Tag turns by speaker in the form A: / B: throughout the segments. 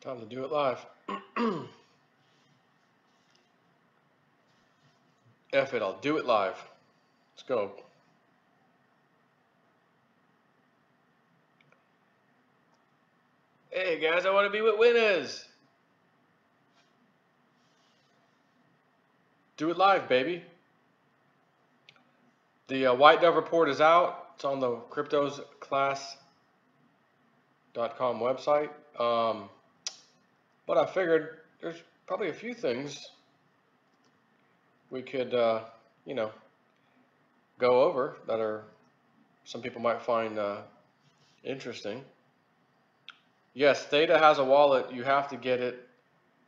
A: Time to do it live. F it, I'll do it live. Let's go. Hey guys, I want to be with winners. Do it live, baby. The Whitedove Report is out. It's on the kryptosclass.com website. But I figured there's probably a few things we could, go over that are some people might find interesting. Yes, Theta has a wallet. You have to get it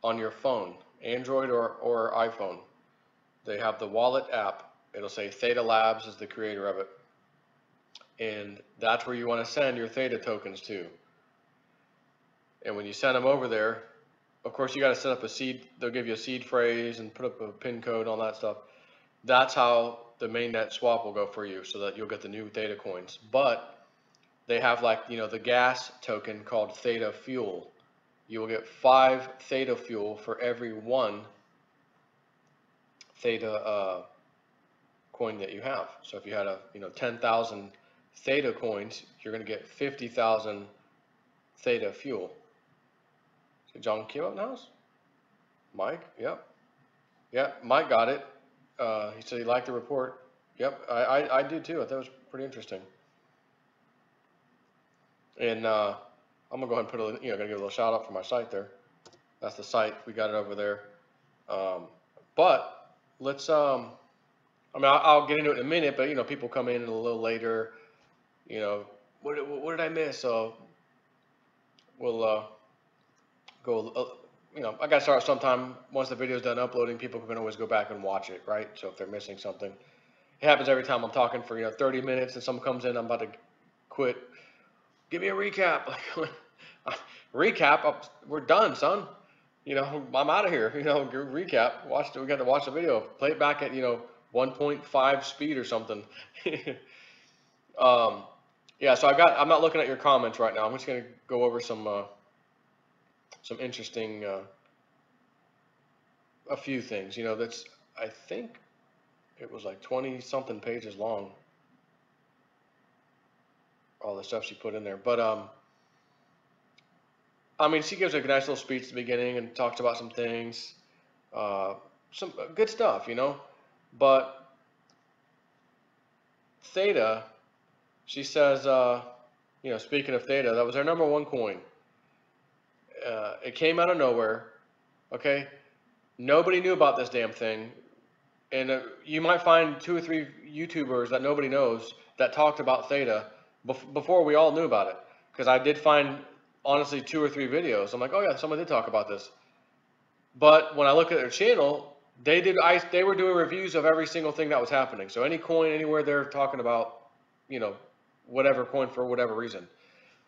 A: on your phone, Android or iPhone. They have the wallet app. It'll say Theta Labs is the creator of it. And that's where you want to send your Theta tokens to. And when you send them over there, of course, you got to set up a seed. They'll give you a seed phrase and put up a PIN code, all that stuff. That's how the mainnet swap will go for you, so that you'll get the new Theta coins. But they have, like, the gas token called Theta Fuel. You will get 5 Theta Fuel for every 1 Theta coin that you have. So if you had 10,000 Theta coins, you're going to get 50,000 Theta Fuel. So John came up in the house? Mike? Yep. Yep, Mike got it. He said he liked the report. Yep, I did too. I thought it was pretty interesting. And I'm gonna go ahead and put gonna give a little shout out for my site there. That's the site. We got it over there. But let's I'll get into it in a minute. But people come in a little later. What did I miss? So we'll go. I gotta start sometime. Once the video's done uploading, people can always go back and watch it, right? So if they're missing something, it happens every time I'm talking for 30 minutes and someone comes in, I'm about to quit. Give me a recap. Recap. We're done, son. I'm out of here. Recap. We got to watch the video. Play it back at 1.5 speed or something. Yeah. So I'm not looking at your comments right now. I'm just gonna go over some interesting a few things. That's, I think it was like 20 something pages long. All the stuff she put in there, but she gives a nice little speech at the beginning and talks about some things, some good stuff, but Theta, she says, speaking of Theta, that was our #1 coin. It came out of nowhere. Okay, nobody knew about this damn thing, and you might find 2 or 3 YouTubers that nobody knows that talked about Theta before we all knew about it, because I did find, honestly, 2 or 3 videos. I'm like, oh yeah, someone did talk about this. But when I look at their channel, they were doing reviews of every single thing that was happening. So any coin, anywhere, they're talking about, whatever coin for whatever reason.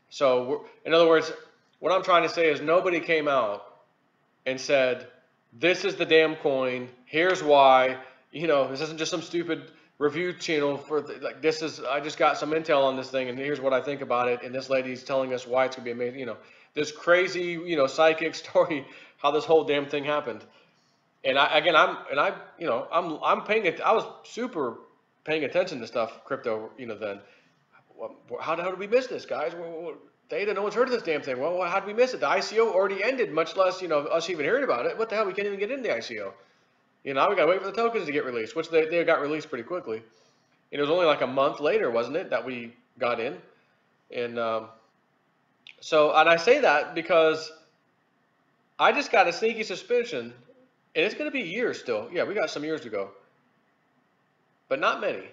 A: So in other words, what I'm trying to say is nobody came out and said, this is the damn coin, here's why, this isn't just some stupid review channel for this is, I just got some intel on this thing and here's what I think about it, and this lady's telling us why it's gonna be amazing, this crazy, psychic story, how this whole damn thing happened. And I was super paying attention to stuff, crypto, then. How did we miss this, guys? Theta, no one's heard of this damn thing. Well, how did we miss it? The ICO already ended, much less, us even hearing about it. What the hell? We can't even get in the ICO. Now we gotta wait for the tokens to get released, which they got released pretty quickly. It was only like a month later, wasn't it, that we got in? And and I say that because I just got a sneaky suspicion, and it's gonna be years still. Yeah, we got some years to go, but not many.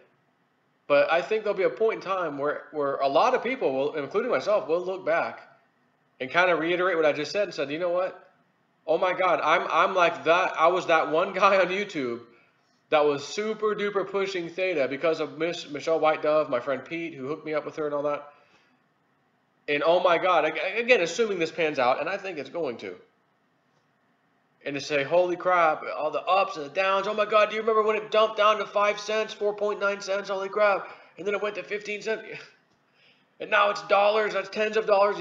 A: But I think there'll be a point in time where a lot of people will, including myself, will look back and kind of reiterate what I just said and said, you know what? Oh my God, I'm like that. I was that one guy on YouTube that was super duper pushing Theta because of Michelle Whitedove, my friend Pete, who hooked me up with her and all that. And oh my God, again, assuming this pans out, and I think it's going to. And to say, holy crap, all the ups and the downs. Oh my God, do you remember when it dumped down to 5 cents, 4.9 cents? Holy crap. And then it went to 15 cents. And now it's dollars, that's tens of dollars,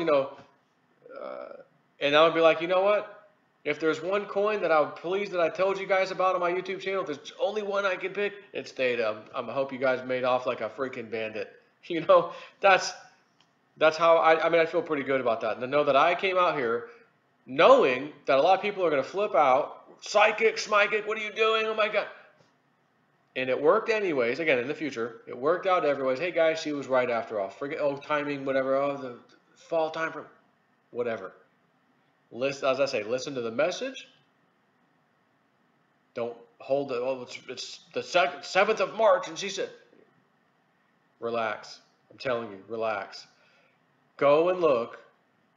A: And I would be like, you know what? If there's one coin that I'm pleased that I told you guys about on my YouTube channel, if there's only one I can pick, it's Theta. I hope you guys made off like a freaking bandit. You know, that's how I mean, I feel pretty good about that. And to know that I came out here knowing that a lot of people are going to flip out, psychic, smikic, what are you doing? Oh my God. And it worked anyways. Again, in the future, it worked out everyways. Hey guys, she was right after all. Forget, oh, timing, whatever. Oh, the fall time frame, whatever. Listen, as I say, listen to the message. Don't hold the, oh, it's the 7th of March. And she said, relax. I'm telling you, relax. Go and look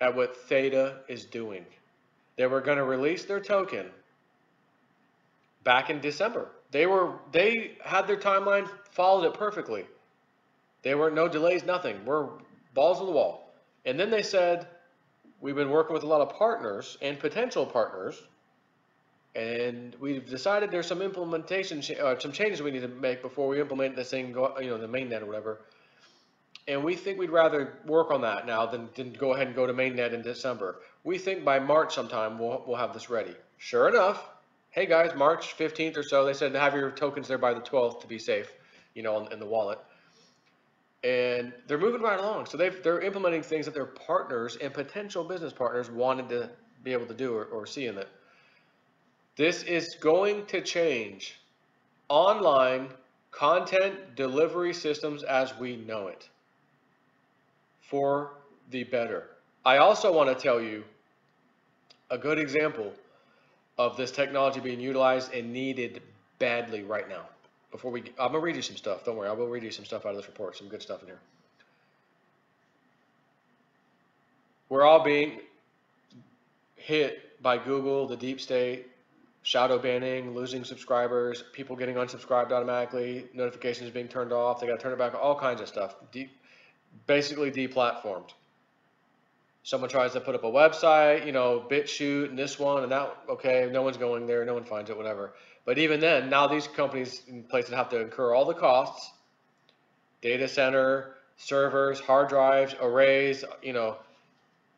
A: at what Theta is doing. They were going to release their token back in December. They had their timeline, followed it perfectly. There were no delays, nothing. We're balls to the wall. And then they said, we've been working with a lot of partners and potential partners, and we've decided there's some implementation, some changes we need to make before we implement this thing, the mainnet or whatever. And we think we'd rather work on that now than go ahead and go to mainnet in December. We think by March sometime we'll have this ready. Sure enough, hey guys, March 15th or so, they said have your tokens there by the 12th to be safe, in the wallet. And they're moving right along. So they're implementing things that their partners and potential business partners wanted to be able to do or see in it. This is going to change online content delivery systems as we know it for the better. I also want to tell you a good example of this technology being utilized and needed badly right now. I'm going to read you some stuff. Don't worry, I will read you some stuff out of this report, some good stuff in here. We're all being hit by Google, the deep state, shadow banning, losing subscribers, people getting unsubscribed automatically, notifications being turned off, they got to turn it back, all kinds of stuff. Basically deplatformed. Someone tries to put up a website, BitChute and this one and that, okay, no one's going there, no one finds it, whatever. But even then, now these companies and places have to incur all the costs, data center, servers, hard drives, arrays,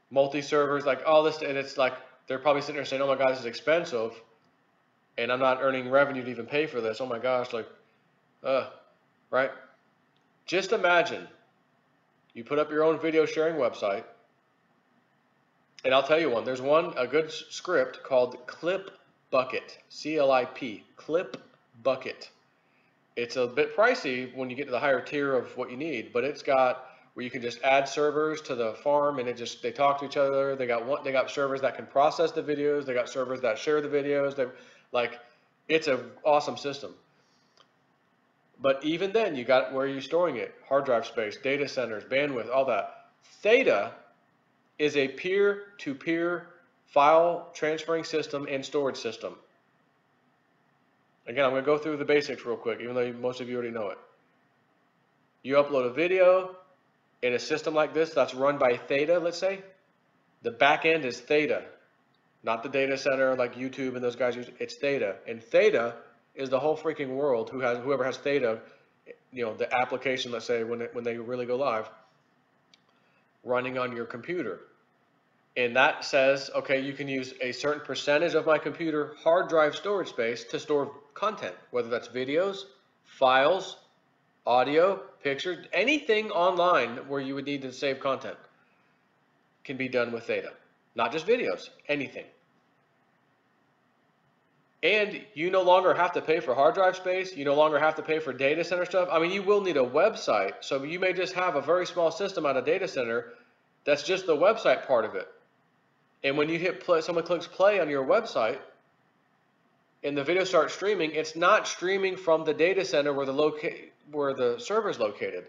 A: multi-servers, like all this, and it's like, they're probably sitting there saying, oh my God, this is expensive, and I'm not earning revenue to even pay for this, oh my gosh, right? Just imagine, you put up your own video sharing website, and I'll tell you one. There's a good script called Clip Bucket, C-L-I-P, Clip Bucket. It's a bit pricey when you get to the higher tier of what you need, but it's got where you can just add servers to the farm, and they talk to each other. They got servers that can process the videos. They got servers that share the videos. It's an awesome system. But even then, you got where you're storing it, hard drive space, data centers, bandwidth, all that. Theta is a peer-to-peer file transferring system and storage system. Again, I'm going to go through the basics real quick, even though most of you already know it. You upload a video in a system like this that's run by Theta, let's say. The back end is Theta, not the data center like YouTube and those guys use. It's Theta. And Theta is the whole freaking world whoever has Theta, the application, let's say, when they really go live, running on your computer. And that says, okay, you can use a certain percentage of my computer hard drive storage space to store content, whether that's videos, files, audio, pictures, anything online where you would need to save content can be done with Theta. Not just videos, anything. And you no longer have to pay for hard drive space. You no longer have to pay for data center stuff. I mean, you will need a website. So you may just have a very small system at a data center that's just the website part of it. And when you hit play, someone clicks play on your website and the video starts streaming, it's not streaming from the data center where the server is located.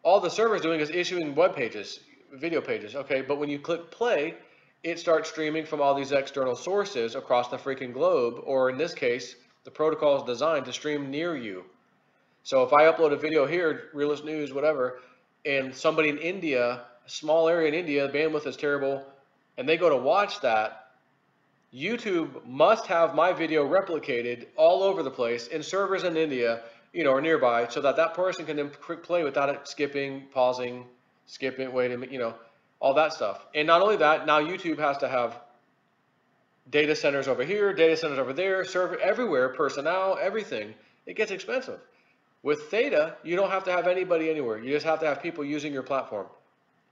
A: All the server is doing is issuing web pages, video pages, okay? But when you click play, it starts streaming from all these external sources across the freaking globe, or in this case, the protocol is designed to stream near you. So if I upload a video here, Realist News, whatever, and somebody in India, a small area in India, bandwidth is terrible, and they go to watch that, YouTube must have my video replicated all over the place in servers in India, or nearby, so that person can then quick play without it skipping, pausing, skipping, waiting, all that stuff. And not only that, now YouTube has to have data centers over here, data centers over there, server everywhere, personnel, everything. It gets expensive. With Theta, you don't have to have anybody anywhere. You just have to have people using your platform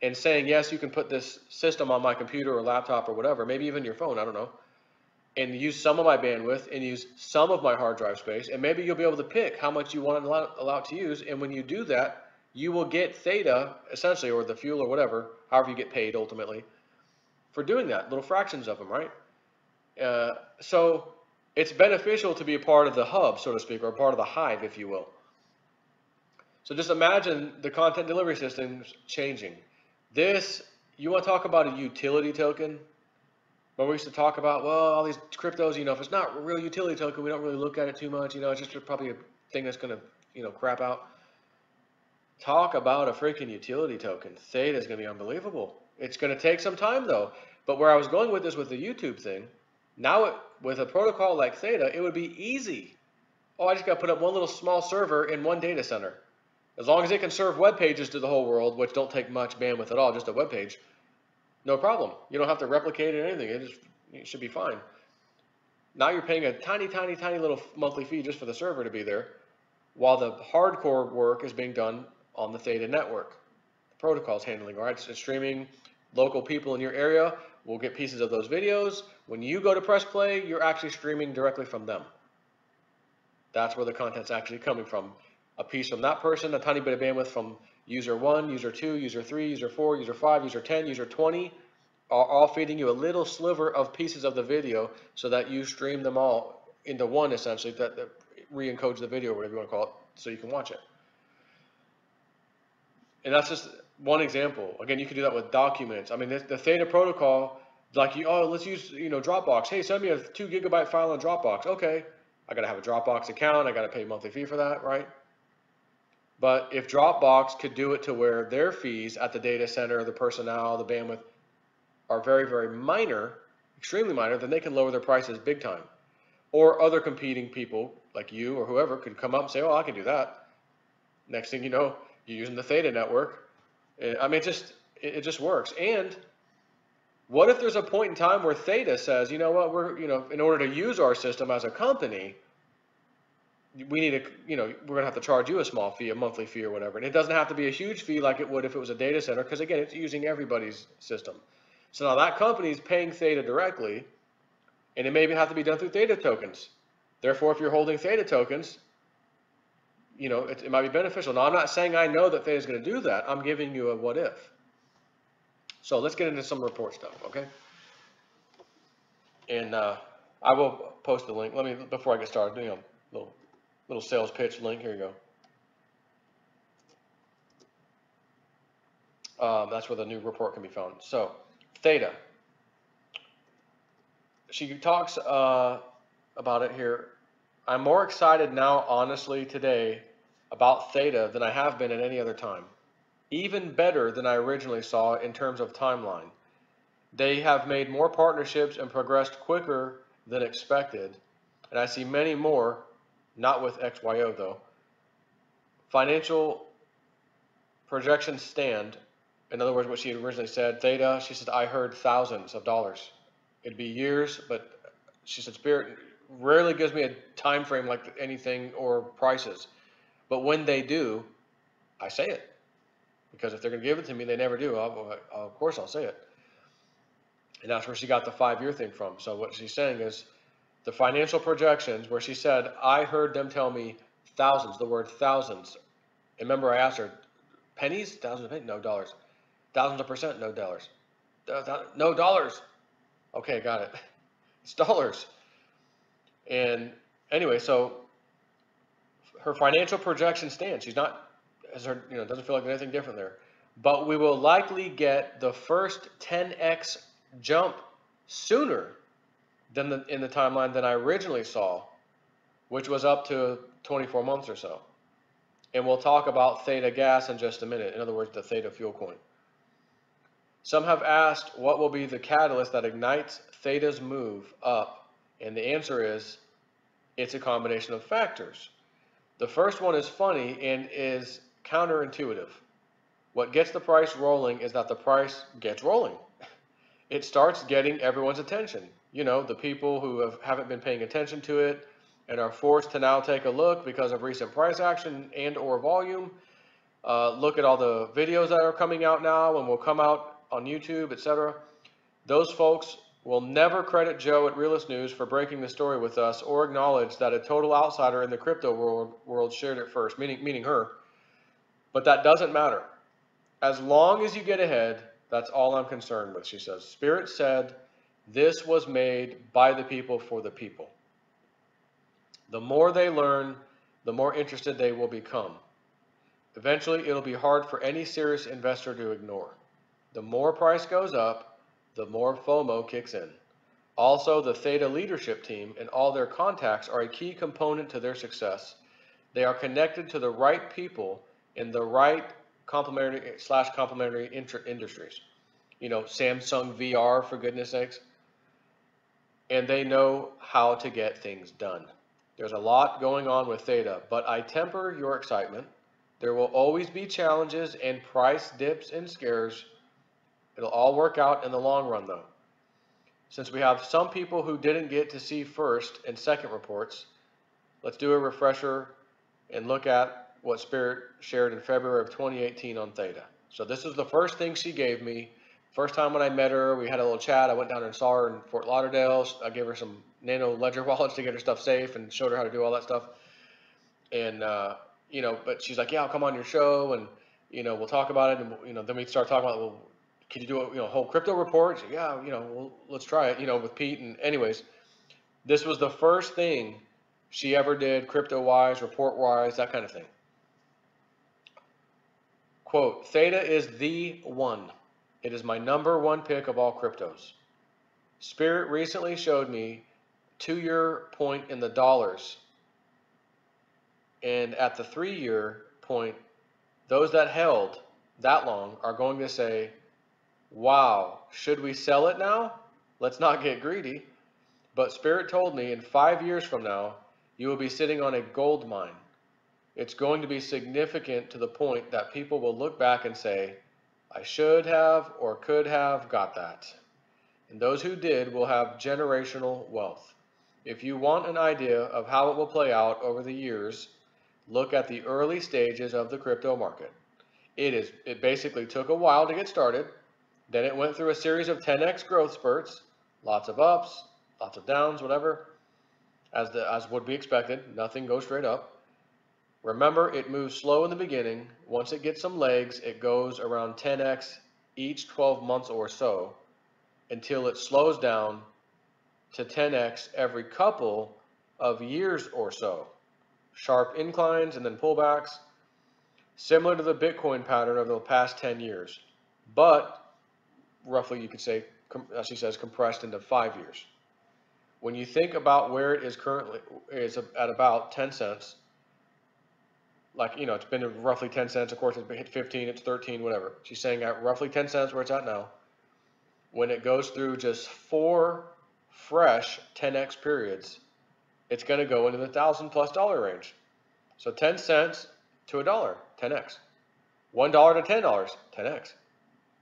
A: and saying, yes, you can put this system on my computer or laptop or whatever, maybe even your phone, I don't know, and use some of my bandwidth and use some of my hard drive space, and maybe you'll be able to pick how much you want to allow it to use, and when you do that, you will get Theta, essentially, or the fuel or whatever, however you get paid ultimately, for doing that, little fractions of them, right? So it's beneficial to be a part of the hub, so to speak, or a part of the hive, if you will. So just imagine the content delivery systems changing. This, you want to talk about a utility token? But we used to talk about, well, all these cryptos, if it's not a real utility token, we don't really look at it too much. It's just probably a thing that's going to, crap out. Talk about a freaking utility token. Theta is going to be unbelievable. It's going to take some time, though. But where I was going with this with the YouTube thing, now with a protocol like Theta, it would be easy. Oh, I just got to put up one little small server in one data center. As long as it can serve web pages to the whole world, which don't take much bandwidth at all, just a web page, no problem. You don't have to replicate it or anything. It should be fine. Now you're paying a tiny, tiny, tiny little monthly fee just for the server to be there, while the hardcore work is being done on the Theta network. The protocol's handling, all right? It's streaming. Local people in your area will get pieces of those videos. When you go to press play, you're actually streaming directly from them. That's where the content's actually coming from. A piece from that person, a tiny bit of bandwidth from user 1, user 2, user 3, user 4, user 5, user 10, user 20, are all feeding you a little sliver of pieces of the video so that you stream them all into one, essentially, that re-encodes the video, whatever you want to call it, so you can watch it. And that's just one example. Again, you can do that with documents. I mean, the Theta protocol, like, let's use, Dropbox. Hey, send me a 2 gigabyte file on Dropbox. Okay, I got to have a Dropbox account. I got to pay a monthly fee for that, right? But if Dropbox could do it to where their fees at the data center, the personnel, the bandwidth are very, very minor, extremely minor, then they can lower their prices big time. Or other competing people like you or whoever could come up and say, oh, I can do that. Next thing you know, you're using the Theta network. I mean, it just works. And what if there's a point in time where Theta says, you know what, in order to use our system as a company, we need to, we're going to have to charge you a small fee, a monthly fee or whatever. And it doesn't have to be a huge fee like it would if it was a data center, because again, it's using everybody's system. So now that company is paying Theta directly, and it may have to be done through Theta tokens. Therefore, if you're holding Theta tokens, it might be beneficial. Now, I'm not saying I know that Theta is going to do that. I'm giving you a what if. So let's get into some report stuff, okay? And I will post the link. Before I get started, little sales pitch link. Here you go. That's where the new report can be found. So, Theta. She talks about it here. I'm more excited now, honestly, today about Theta than I have been at any other time. Even better than I originally saw in terms of timeline. They have made more partnerships and progressed quicker than expected. And I see many more. Not with XYO though. Financial projections stand. In other words, what she had originally said, Theta, she said, I heard thousands of dollars. It'd be years, but she said, Spirit rarely gives me a time frame like anything or prices. But when they do, I say it. Because if they're going to give it to me, they never do. Of course I'll say it. And that's where she got the 5-year thing from. So what she's saying is, the financial projections, where she said, I heard them tell me thousands, the word thousands. And remember, I asked her, pennies? Thousands of pennies? No, dollars. Thousands of percent? No, dollars. No, dollars. Okay, got it. It's dollars. And anyway, so her financial projection stands. She's not, doesn't feel like anything different there. But we will likely get the first 10x jump sooner in the timeline than I originally saw, which was up to 24 months or so. And we'll talk about Theta gas in just a minute. In other words, the Theta fuel coin. Some have asked what will be the catalyst that ignites Theta's move up, and the answer is it's a combination of factors. The first one is funny and is counterintuitive. What gets the price rolling is that the price gets rolling. it starts getting everyone's attention. You know, the people who haven't been paying attention to it and are forced to now take a look because of recent price action and or volume. Look at all the videos that are coming out now and will come out on YouTube, etc. Those folks will never credit Joe at Realist News for breaking the story with us or acknowledge that a total outsider in the crypto world shared it first, meaning her. But that doesn't matter. As long as you get ahead, that's all I'm concerned with, she says. Spirit said this was made by the people for the people. The more they learn, the more interested they will become. Eventually, it'll be hard for any serious investor to ignore. The more price goes up, the more FOMO kicks in. Also, the Theta leadership team and all their contacts are a key component to their success. They are connected to the right people in the right complementary industries. You know, Samsung VR, for goodness sakes. And they know how to get things done. There's a lot going on with Theta, but I temper your excitement. There will always be challenges and price dips and scares. It'll all work out in the long run, though. Since we have some people who didn't get to see first and second reports, let's do a refresher and look at what Spirit shared in February of 2018 on Theta. So this is the first thing she gave me. First time when I met her, we had a little chat. I went down and saw her in Fort Lauderdale. I gave her some Nano Ledger wallets to get her stuff safe and showed her how to do all that stuff. And, you know, but she's like, yeah, I'll come on your show and, you know, we'll talk about it. And, you know, then we start talking about, well, can you do a whole crypto report? Said, yeah, you know, well, let's try it, you know, with Pete. And anyways, this was the first thing she ever did, crypto-wise, report-wise, that kind of thing. Quote, Theta is the one. It is my #1 pick of all cryptos. Spirit recently showed me 2-year point in the dollars. And at the 3-year point, those that held that long are going to say, wow, should we sell it now? Let's not get greedy. But Spirit told me in 5 years from now, you will be sitting on a gold mine. It's going to be significant to the point that people will look back and say, I should have or could have got that. And those who did will have generational wealth. If you want an idea of how it will play out over the years, look at the early stages of the crypto market. It basically took a while to get started. Then it went through a series of 10x growth spurts, lots of ups, lots of downs, whatever, as would be expected. Nothing goes straight up. Remember, it moves slow in the beginning. Once it gets some legs, it goes around 10x each 12 months or so until it slows down to 10x every couple of years or so. Sharp inclines and then pullbacks, similar to the Bitcoin pattern over the past 10 years, but roughly you could say, as she says, compressed into 5 years. When you think about where it is currently, is at about 10 cents, like, you know, it's been roughly 10 cents. Of course, it's hit 15, it's 13, whatever. She's saying at roughly 10 cents where it's at now. When it goes through just 4 fresh 10x periods, it's going to go into the $1,000+ range. So 10 cents to $1, 10x. $1 to $10, 10x.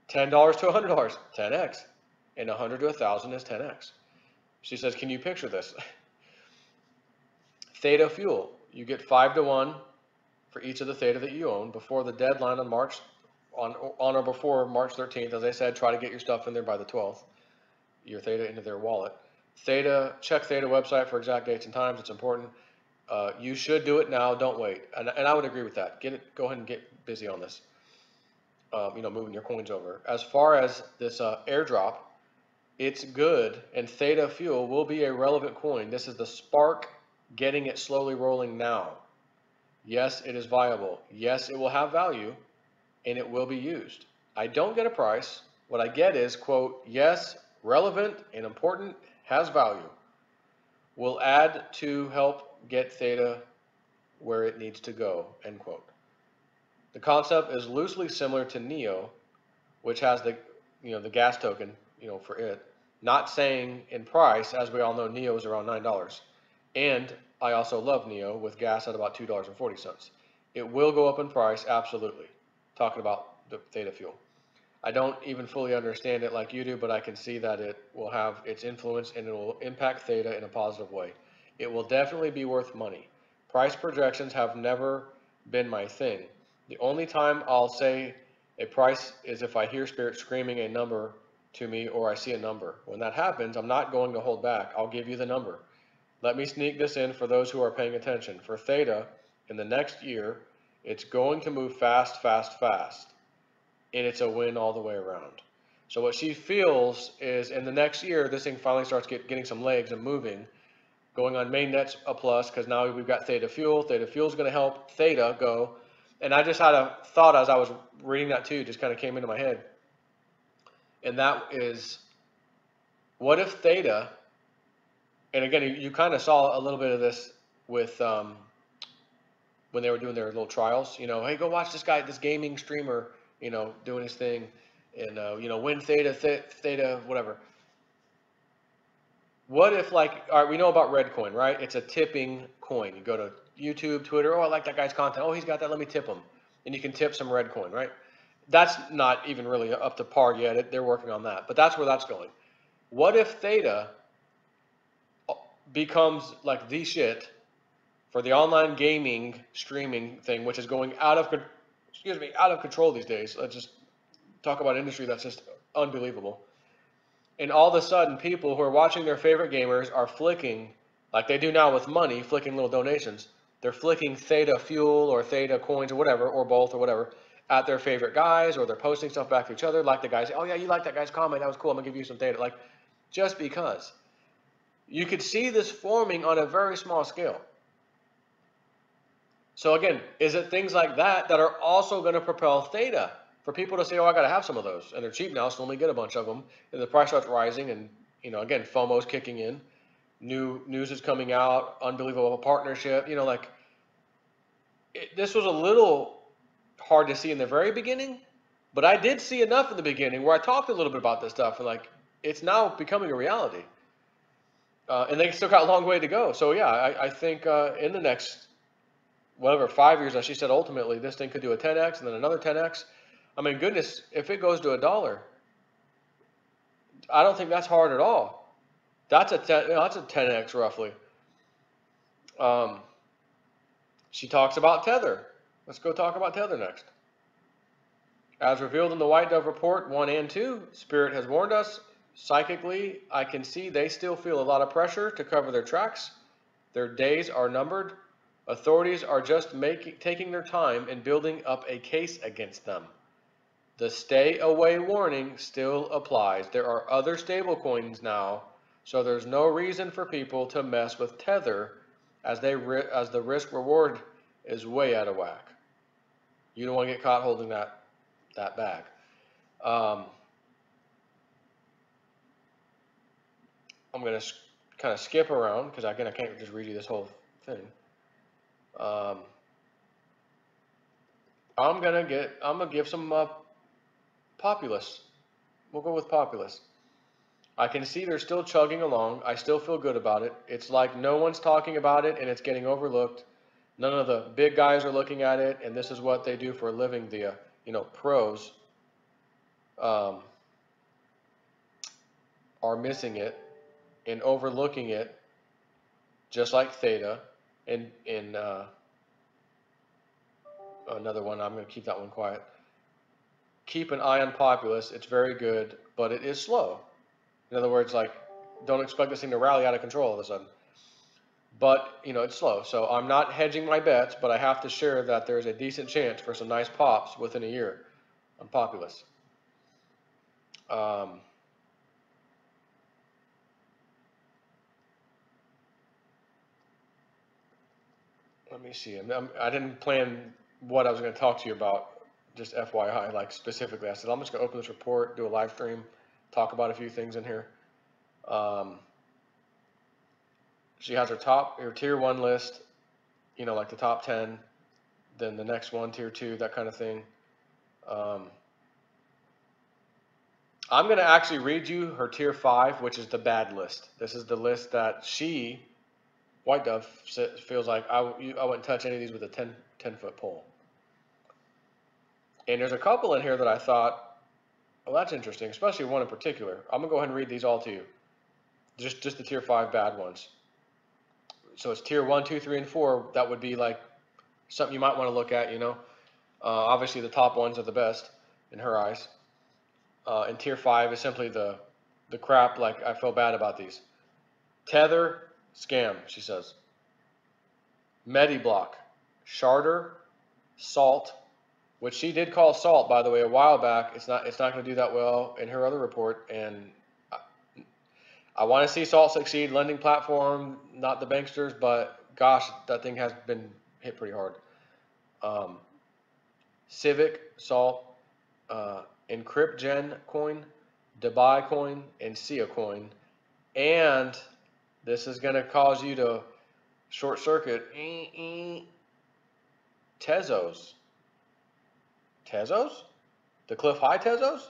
A: $10 to $100, 10x. And 100 to 1,000 is 10x. She says, can you picture this? Theta Fuel, you get 5 to 1 for each of the Theta that you own before the deadline on or before March 13th. As I said, try to get your stuff in there by the 12th, your Theta into their wallet. Theta, check Theta website for exact dates and times. It's important. You should do it now. Don't wait. And I would agree with that. Go ahead and get busy on this. You know, moving your coins over. As far as this airdrop, it's good, and Theta Fuel will be a relevant coin. This is the spark getting it slowly rolling now. Yes, it is viable. Yes, it will have value, and it will be used. I don't get a price. What I get is, quote, yes, relevant and important, has value. Will add to help get Theta where it needs to go, end quote. The concept is loosely similar to NEO, which has the gas token, for it. Not saying in price, as we all know, NEO is around $9. And I also love NEO with gas at about $2.40. It will go up in price, absolutely. Talking about the Theta Fuel. I don't even fully understand it like you do, but I can see that it will have its influence and it will impact theta in a positive way. It will definitely be worth money. Price projections have never been my thing. The only time I'll say a price is if I hear spirit screaming a number to me or I see a number. When that happens, I'm not going to hold back. I'll give you the number. Let me sneak this in for those who are paying attention. For theta, in the next year, it's going to move fast, fast, fast. And it's a win all the way around. So what she feels is in the next year, this thing finally starts getting some legs and moving. Going on mainnet's a plus because now we've got theta fuel. Theta fuel is going to help theta go. And I just had a thought as I was reading that too, just kind of came into my head. And that is, what if theta, and again, you kind of saw a little bit of this with when they were doing their little trials, you know, hey, go watch this guy, this gaming streamer, you know, doing his thing, and you know, win theta, whatever. What if, like, all right, we know about Redcoin, right? It's a tipping coin. You go to YouTube, Twitter, oh, I like that guy's content. Oh, he's got that, let me tip him. And you can tip some Redcoin, right? That's not even really up to par yet. They're working on that. But that's where that's going. What if theta becomes like the shit for the online gaming streaming thing, which is going out of control these days? Let's just talk about an industry that's just unbelievable. And all of a sudden, people who are watching their favorite gamers are flicking, like they do now with money, flicking little donations. They're flicking theta fuel or theta coins or whatever, or both or whatever, at their favorite guys, or they're posting stuff back to each other. Like the guys say, oh yeah, you like that guy's comment, that was cool, I'm gonna give you some theta. Like, just because. You could see this forming on a very small scale. So again, is it things like that that are also going to propel theta for people to say, oh, I got to have some of those, and they're cheap now, so let me get a bunch of them, and the price starts rising, and you know, again, FOMO's kicking in, new news is coming out, unbelievable partnership, you know, like this was a little hard to see in the very beginning, but I did see enough in the beginning where I talked a little bit about this stuff, and like it's now becoming a reality, and they still got a long way to go. So yeah, I think in the next whatever 5 years, as she said, ultimately this thing could do a 10x and then another 10x. I mean, goodness, if it goes to $1, I don't think that's hard at all. That's a 10x roughly. She talks about Tether. Let's go talk about Tether next. As revealed in the Whitedove Report 1 and 2, Spirit has warned us. Psychically, I can see they still feel a lot of pressure to cover their tracks. Their days are numbered. Authorities are just taking their time and building up a case against them. The stay away warning still applies. There are other stablecoins now, so there's no reason for people to mess with Tether as the risk reward is way out of whack. You don't want to get caught holding that bag. I'm going to kind of skip around because again I can't just read you this whole thing. I'm gonna give some Populous. We'll go with Populous. I can see they're still chugging along. I still feel good about it. It's like no one's talking about it and it's getting overlooked. None of the big guys are looking at it, and this is what they do for a living. The pros are missing it and overlooking it, just like theta. And another one, I'm going to keep that one quiet. Keep an eye on Populous. It's very good, but it is slow. In other words, like, don't expect this thing to rally out of control all of a sudden. But, it's slow. So I'm not hedging my bets, but I have to share that there's a decent chance for some nice pops within a year on Populous. Let me see. I didn't plan what I was going to talk to you about, just FYI, like specifically. I said, I'm just going to open this report, do a live stream, talk about a few things in here. She has her tier 1 list, like the top 10, then the next one, tier 2, that kind of thing. I'm going to actually read you her tier 5, which is the bad list. This is the list that Whitedove feels like I wouldn't touch any of these with a 10-foot pole. And there's a couple in here that I thought Well, that's interesting, especially one in particular. I'm gonna go ahead and read these all to you. Just the tier 5 bad ones. So it's tier 1, 2, 3, and 4. That would be like something you might want to look at. Obviously the top ones are the best in her eyes. And tier 5 is simply the crap. Like, I feel bad about these. Tether, scam, she says. Mediblock, Sharder, Salt, which she did call Salt, by the way, a while back. It's not going to do that well in her other report, and I want to see Salt succeed. Lending platform, not the banksters, but gosh, that thing has been hit pretty hard. Civic, Salt, EncryptGen coin, Dubai coin, and Sia coin, and this is going to cause you to short circuit. Tezos. Tezos? The Cliff High Tezos?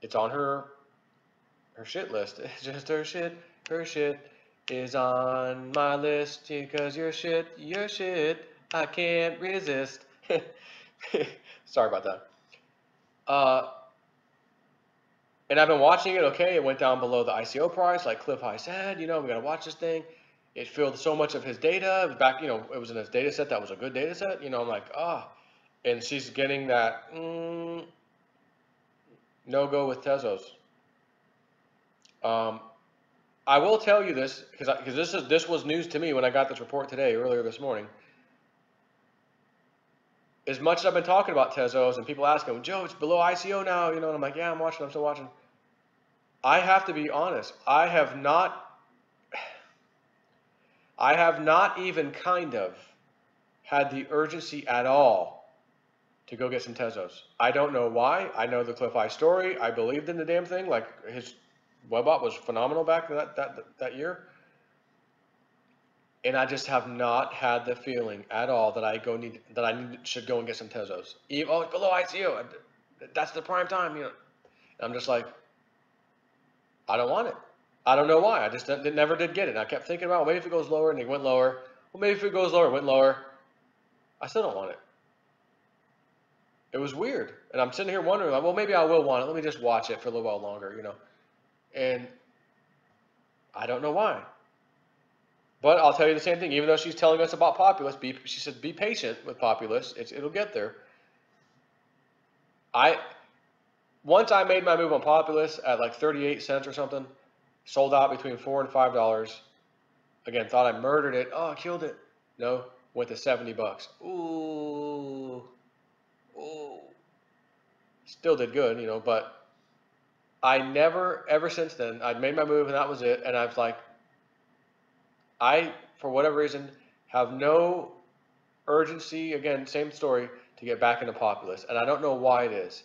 A: It's on her shit list. It's just her shit. Her shit is on my list because your shit. I can't resist. Sorry about that. And I've been watching it. Okay, it went down below the ICO price, like Cliff High said. We gotta watch this thing. It filled so much of his data. It was back, it was in his data set that was a good data set. I'm like, and she's getting that no go with Tezos. I will tell you this because this was news to me when I got this report today, earlier this morning. As much as I've been talking about Tezos and people asking, well, Joe, it's below ICO now, and I'm like, yeah, I'm still watching. I have to be honest. I have not even kind of had the urgency at all to go get some Tezos. I don't know why. I know the Cliff High story. I believed in the damn thing. Like, his Webbot was phenomenal back that year. And I just have not had the feeling at all that I should go and get some Tezos. Oh, it's below ICO. That's the prime time, And I'm just like, I don't want it. I don't know why. I just never did get it. And I kept thinking about, well, maybe if it goes lower, and it went lower. Well, maybe if it goes lower, it went lower. I still don't want it. It was weird. And I'm sitting here wondering, like, well, maybe I will want it. Let me just watch it for a little while longer, And I don't know why. But I'll tell you the same thing. Even though she's telling us about Populous, she said be patient with Populous. It'll get there. Once I made my move on Populous at like 38 cents or something, sold out between $4 and $5. Again, thought I murdered it. Oh, I killed it. No, went to $70. Ooh. Still did good, but I never, ever since then, I'd made my move and that was it. And I was like, for whatever reason, have no urgency, again, same story, to get back into Populous. And I don't know why it is.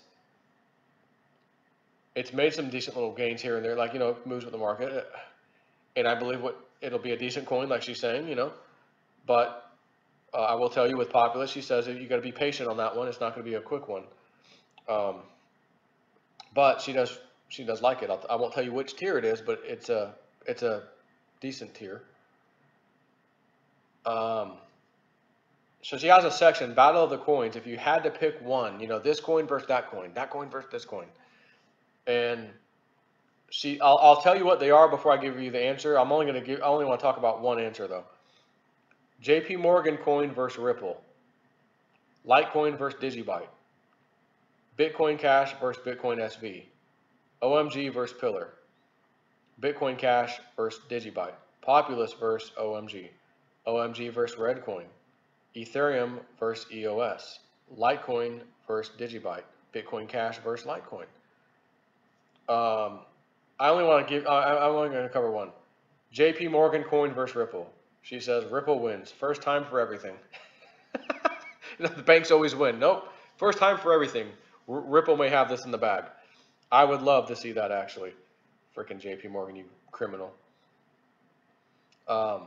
A: It's made some decent little gains here and there, like, moves with the market. And I believe it'll be a decent coin, like she's saying, But I will tell you with Populous, she says you got to be patient on that one. It's not going to be a quick one. But she does like it. I won't tell you which tier it is, but it's a decent tier. So she has a section, Battle of the Coins. If you had to pick one, this coin versus that coin versus this coin. And I'll tell you what they are before I give you the answer. I only want to talk about one answer though. JP Morgan coin versus Ripple. Litecoin versus Digibyte. Bitcoin Cash versus Bitcoin SV. OMG versus Pillar. Bitcoin Cash versus Digibyte. Populous versus OMG. OMG versus Redcoin. Ethereum versus EOS. Litecoin versus Digibyte. Bitcoin Cash versus Litecoin. I'm only going to cover one. JP Morgan coin versus Ripple. She says Ripple wins. First time for everything. The banks always win. Nope. First time for everything. Ripple may have this in the bag. I would love to see that, actually. Freaking JP Morgan, you criminal. I'm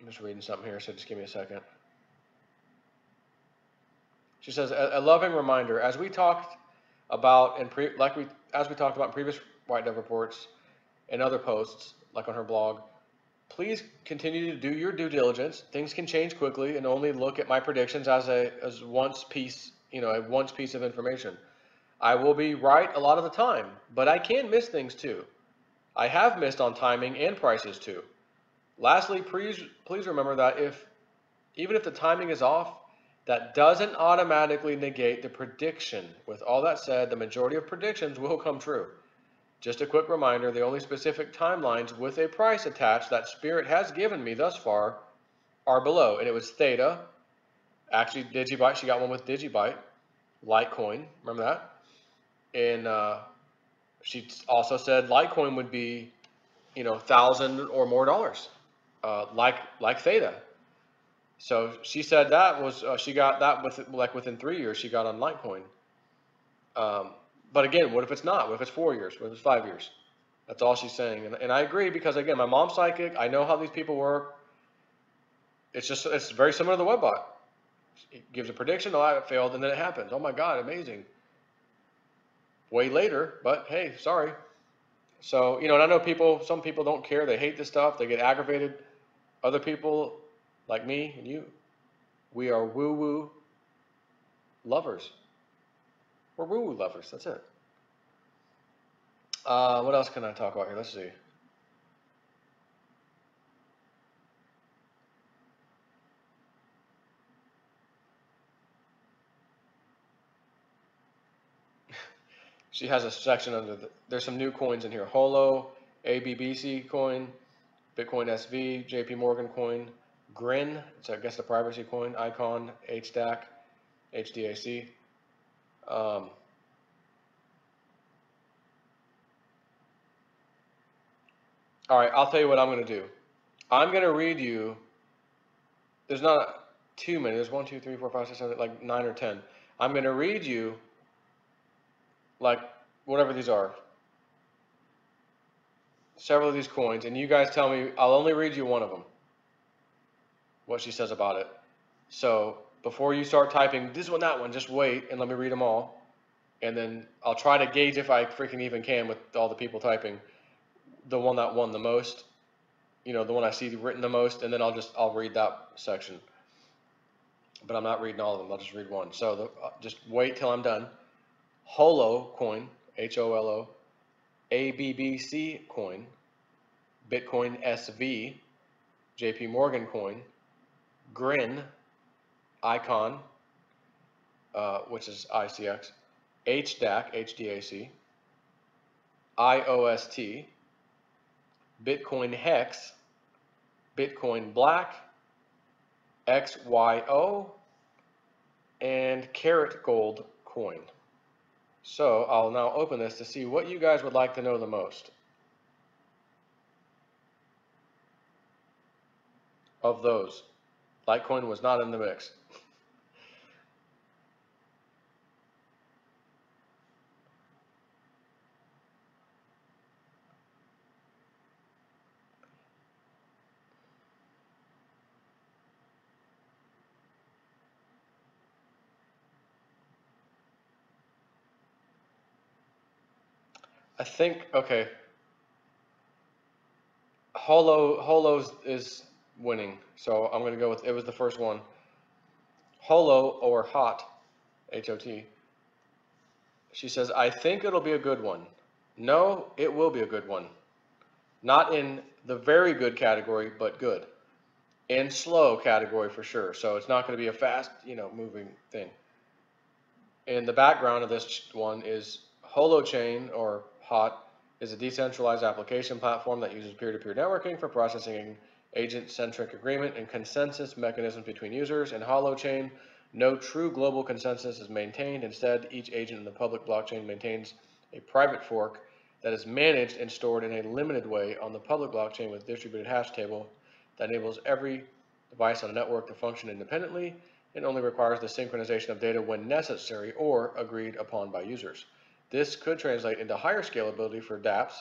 A: just reading something here, so just give me a second. She says, a loving reminder, as we talked about in previous Whitedove reports and other posts, like on her blog, please continue to do your due diligence. Things can change quickly, and only look at my predictions as once piece, a once piece of information. I will be right a lot of the time, but I can miss things too. I have missed on timing and prices too. Lastly, please remember that even if the timing is off, that doesn't automatically negate the prediction. With all that said, the majority of predictions will come true. Just a quick reminder, the only specific timelines with a price attached that Spirit has given me thus far are below. And it was Theta, actually Digibyte, she got one with Digibyte, Litecoin, remember that? And she also said Litecoin would be, $1,000 or more dollars, like Theta. So she said that was she got that within 3 years she got on Litecoin. But again, what if it's not? What if it's 4 years? What if it's 5 years? That's all she's saying, and I agree because again, my mom's psychic. I know how these people work. It's very similar to the webbot. It gives a prediction, oh, it failed, and then it happens. Oh my God, amazing. Way later, but hey, sorry. So and I know some people don't care. They hate this stuff. They get aggravated. Other people, like me and you, we are woo-woo lovers. We're woo-woo lovers. That's it. What else can I talk about here? Let's see. She has a section under there's some new coins in here. Holo, ABBC coin, Bitcoin SV, JP Morgan coin, Grin, it's I guess the privacy coin, Icon, HDAC, HDAC. All right, I'll tell you what I'm going to do. I'm going to read you, there's not too many, there's 1, 2, 3, 4, 5, 6, 7, like 9 or 10. I'm going to read you, like, whatever these are, several of these coins, and you guys tell me, I'll only read you one of them, what she says about it. So before you start typing this one, that one, just wait and let me read them all. And then I'll try to gauge if I freaking even can with all the people typing the one that won the most, the one I see written the most, and then I'll read that section. But I'm not reading all of them, I'll just read one. So just wait till I'm done. Holo coin, HOLO, ABBC coin, Bitcoin SV, JP Morgan coin, Grin, Icon, which is ICX, HDAC, HDAC, IOST, Bitcoin Hex, Bitcoin Black, XYO, and Carat Gold coin. So I'll now open this to see what you guys would like to know the most. Of those, Litecoin was not in the mix. I think, okay, Holo's is winning, so I'm going to go with, it was the first one. Holo, or Hot, H-O-T. She says, I think it'll be a good one. No, it will be a good one. Not in the very good category, but good. In slow category for sure. So it's not going to be a fast, moving thing. In the background of this one is Holochain, or HOT, is a decentralized application platform that uses peer-to-peer networking for processing agent-centric agreement and consensus mechanisms between users. In Holochain, no true global consensus is maintained. Instead, each agent in the public blockchain maintains a private fork that is managed and stored in a limited way on the public blockchain with distributed hash table that enables every device on the network to function independently and only requires the synchronization of data when necessary or agreed upon by users. This could translate into higher scalability for dApps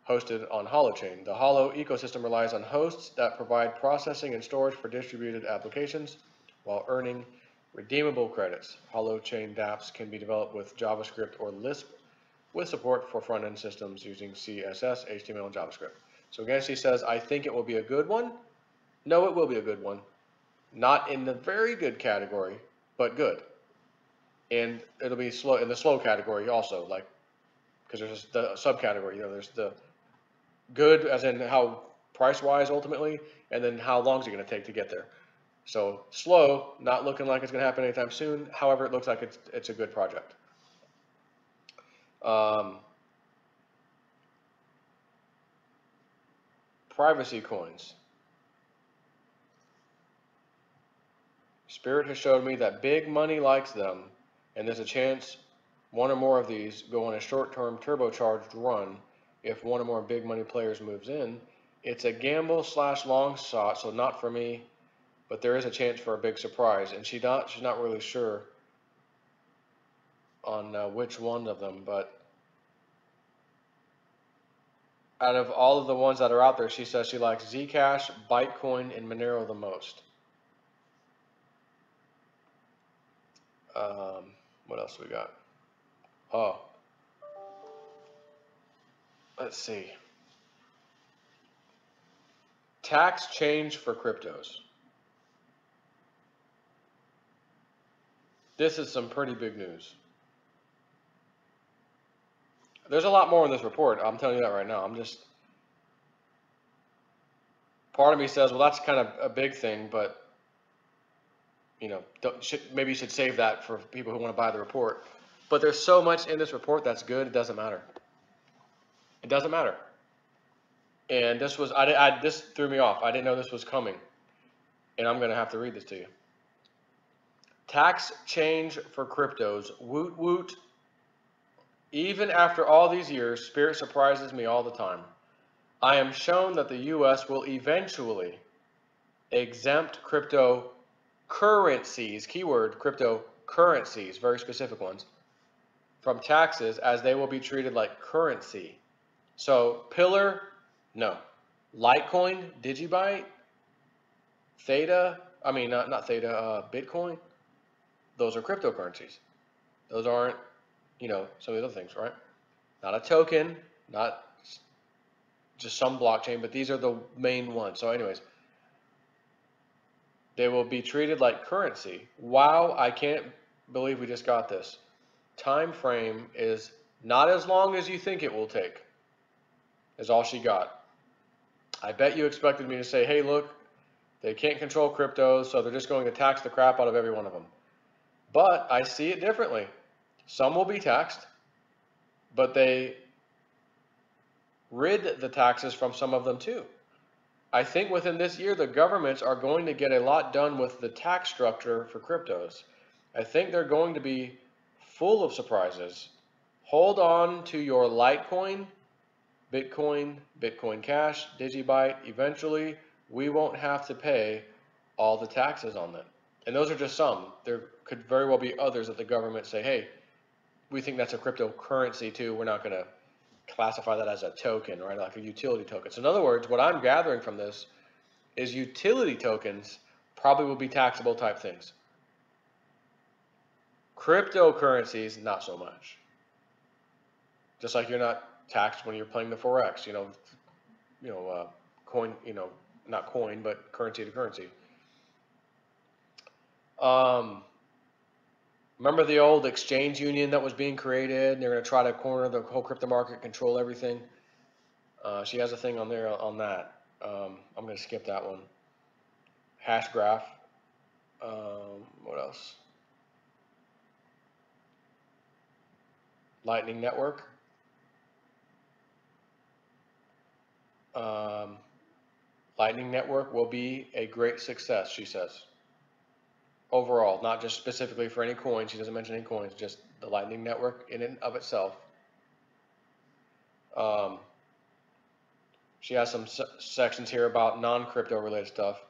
A: hosted on Holochain. The Holo ecosystem relies on hosts that provide processing and storage for distributed applications while earning redeemable credits. Holochain dApps can be developed with JavaScript or Lisp with support for front-end systems using CSS, HTML, and JavaScript. So again, she says, I think it will be a good one. No, it will be a good one. Not in the very good category, but good. And it'll be slow in the slow category also, like, because there's the subcategory. There's the good, as in how price-wise ultimately, and then how long is it going to take to get there. So slow, not looking like it's going to happen anytime soon. However, it looks like it's a good project. Privacy coins. Spirit has showed me that big money likes them, and there's a chance one or more of these go on a short-term turbocharged run if one or more big money players moves in. It's a gamble / long shot, so not for me, but there is a chance for a big surprise. And she's not really sure on which one of them, but out of all of the ones that are out there, she says she likes Zcash, Bytecoin, and Monero the most. What else we got? Oh, let's see. Tax change for cryptos. This is some pretty big news. There's a lot more in this report. I'm telling you that right now. Part of me says, well, that's kind of a big thing, but maybe you should save that for people who want to buy the report. But there's so much in this report that's good, it doesn't matter. It doesn't matter. And this threw me off. I didn't know this was coming. And I'm going to have to read this to you. Tax change for cryptos. Woot woot. Even after all these years, Spirit surprises me all the time. I am shown that the U.S. will eventually exempt cryptocurrencies, keyword cryptocurrencies, very specific ones, from taxes, as they will be treated like currency. So Pillar, no. Litecoin, Digibyte, Theta, not Theta, Bitcoin, those are cryptocurrencies. Those aren't, some of the other things, right? Not a token, not just some blockchain, but these are the main ones. So anyways, they will be treated like currency. Wow, I can't believe we just got this. Time frame is not as long as you think it will take, is all she got. I bet you expected me to say, hey, look, they can't control cryptos, so they're just going to tax the crap out of every one of them. But I see it differently. Some will be taxed, but they rid the taxes from some of them too. I think within this year, the governments are going to get a lot done with the tax structure for cryptos. I think they're going to be full of surprises. Hold on to your Litecoin, Bitcoin, Bitcoin Cash, Digibyte. Eventually, we won't have to pay all the taxes on them. And those are just some. There could very well be others that the government say, hey, we think that's a cryptocurrency too. We're not going to classify that as a token, right? Like a utility token. So in other words, what I'm gathering from this is utility tokens probably will be taxable type things. Cryptocurrencies, not so much. Just like you're not taxed when you're playing the Forex, coin, not coin, but currency to currency. Remember the old exchange union that was being created, and they're going to try to corner the whole crypto market, control everything? She has a thing on there on that. I'm going to skip that one. Hashgraph. What else? Lightning Network. Lightning Network will be a great success, she says. Overall, not just specifically for any coins. She doesn't mention any coins, just the Lightning Network in and of itself. She has some sections here about non-crypto related stuff.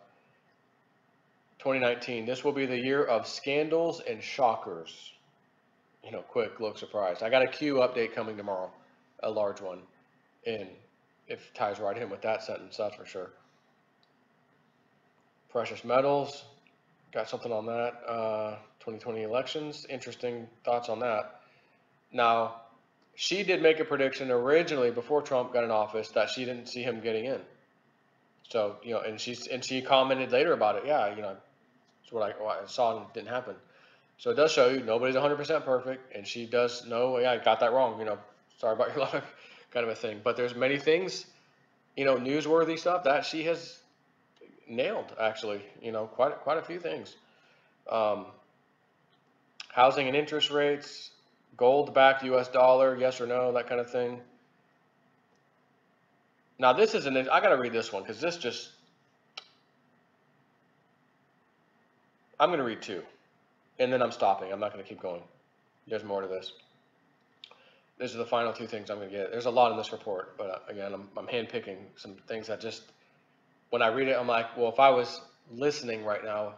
A: 2019, this will be the year of scandals and shockers. Quick look surprise. I got a Q update coming tomorrow, a large one, and it ties right in with that sentence, that's for sure. Precious metals, got something on that. 2020 elections, interesting thoughts on that. Now, she did make a prediction originally before Trump got in office that she didn't see him getting in. So, and she commented later about it. Yeah, it's what I saw and it didn't happen. So it does show you nobody's 100% perfect, and she does know, yeah, I got that wrong. Sorry about your luck, kind of a thing. But there's many things, newsworthy stuff that she has nailed. Actually, quite a few things. Housing and interest rates, gold-backed U.S. dollar, yes or no, that kind of thing. Now this isn't. I got to read this one because this just. I'm going to read two, and then I'm stopping. I'm not going to keep going. There's more to this. These are the final two things I'm going to get. There's a lot in this report, but again, I'm handpicking some things that just, when I read it, I'm like, well, if I was listening right now,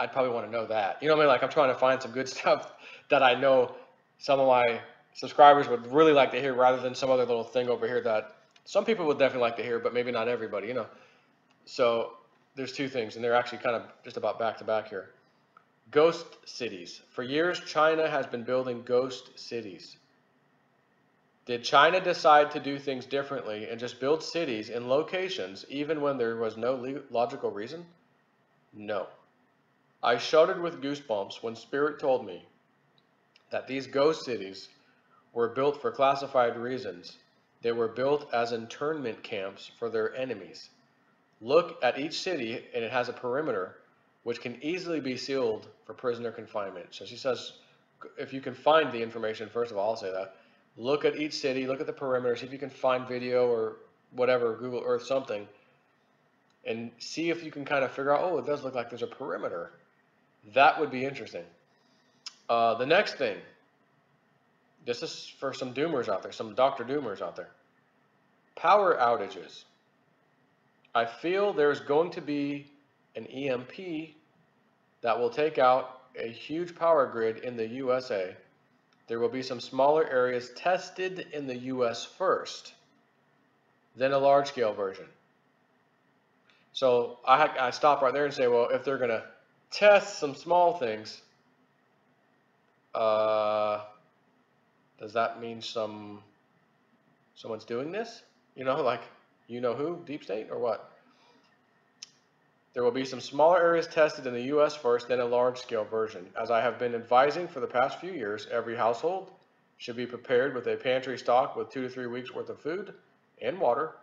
A: I'd probably want to know that. You know what I mean? Like, I'm trying to find some good stuff that I know some of my subscribers would really like to hear, rather than some other little thing over here that some people would definitely like to hear, but maybe not everybody, So there's two things, and they're actually kind of just about back to back here. Ghost cities. For years, China has been building ghost cities. Did China decide to do things differently and just build cities in locations even when there was no logical reason? No. I shuddered with goosebumps when Spirit told me that these ghost cities were built for classified reasons. They were built as internment camps for their enemies. Look at each city, and it has a perimeter which can easily be sealed for prisoner confinement. So she says, if you can find the information, first of all, I'll say that. Look at each city, look at the perimeter, see if you can find video or whatever, Google Earth something, and see if you can kind of figure out, oh, it does look like there's a perimeter. That would be interesting. The next thing, this is for some doomers out there, some Dr. Doomers out there. Power outages. I feel there's going to be an EMP that will take out a huge power grid in the USA. There will be some smaller areas tested in the US first, then a large-scale version. So I stop right there and say, well, if they're going to test some small things, does that mean someone's doing this? Like, who? Deep State or what? There will be some smaller areas tested in the U.S. first, then a large-scale version. As I have been advising for the past few years, every household should be prepared with a pantry stock with 2 to 3 weeks worth of food and water.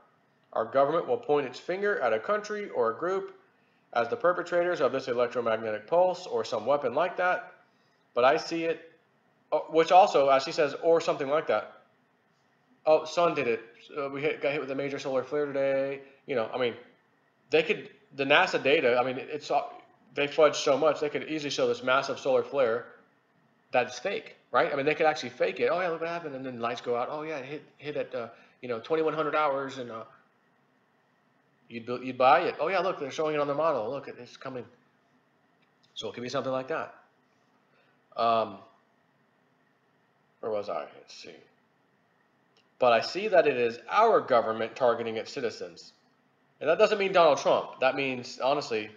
A: Our government will point its finger at a country or a group as the perpetrators of this electromagnetic pulse or some weapon like that. But I see it, which also, as she says, or something like that. Oh, sun did it. We got hit with a major solar flare today. They could. The NASA data, they fudged so much, they could easily show this massive solar flare that's fake, right? They could actually fake it. Oh yeah, look what happened, and then lights go out. Oh yeah, it hit at 2100 hours, and you'd buy it. Oh yeah, look, they're showing it on the model. Look, it's coming. So it could be something like that. Where was I? Let's see. But I see that it is our government targeting its citizens. And that doesn't mean Donald Trump. That means, honestly,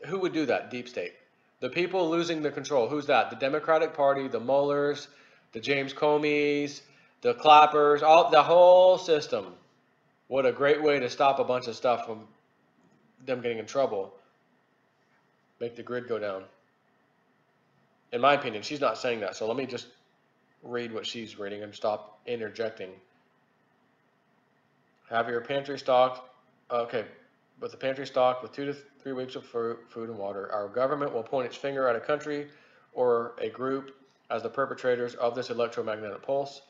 A: who would do that? Deep State. The people losing the control. Who's that? The Democratic Party, the Muellers, the James Comeys, the Clappers, the whole system. What a great way to stop a bunch of stuff from them getting in trouble. Make the grid go down. In my opinion, she's not saying that. So let me just read what she's reading and stop interjecting. Have your pantry stocked. Okay, with the pantry stocked with 2 to 3 weeks of food and water. Our government will point its finger at a country or a group as the perpetrators of this electromagnetic pulse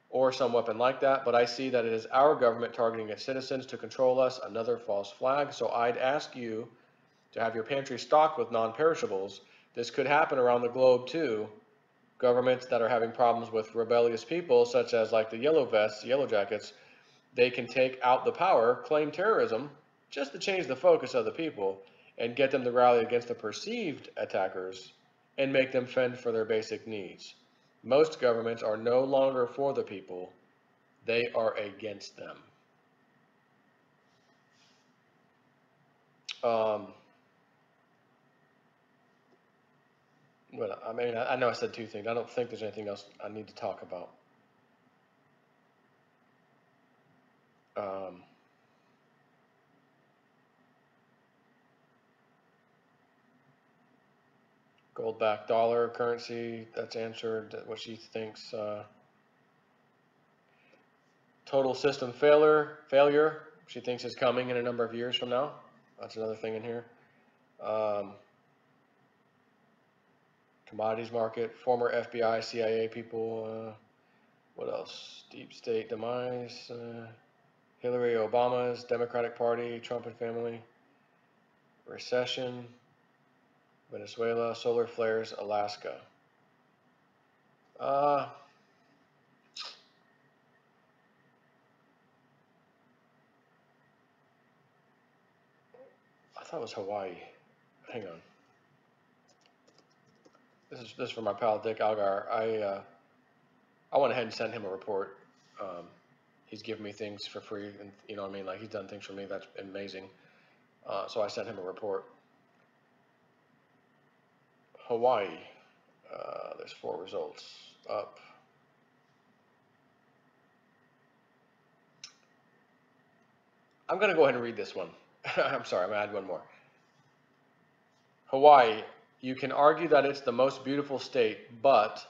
A: or some weapon like that, but I see that it is our government targeting its citizens to control us, another false flag. So I'd ask you to have your pantry stocked with non-perishables. This could happen around the globe too. Governments that are having problems with rebellious people, such as like the yellow vests, yellow jackets, they can take out the power, claim terrorism, just to change the focus of the people and get them to rally against the perceived attackers and make them fend for their basic needs. Most governments are no longer for the people. They are against them. But I mean, I know I said two things. I don't think there's anything else I need to talk about. Um, gold-backed dollar currency, that's answered. What she thinks. Total system failure. She thinks is coming in a number of years from now. That's another thing in here. Um, commodities market, former FBI, CIA people. What else? Deep state demise. Hillary Obama's Democratic Party, Trump and family. Recession. Venezuela, solar flares, Alaska. I thought it was Hawaii. Hang on. This is from my pal Dick Algar. I went ahead and sent him a report. Um, he's given me things for free, and you know what I mean. Like he's done things for me. That's amazing. So I sent him a report. Hawaii. There's 4 results up. I'm gonna go ahead and read this one. I'm sorry. I'm gonna add one more. Hawaii. You can argue that it's the most beautiful state, but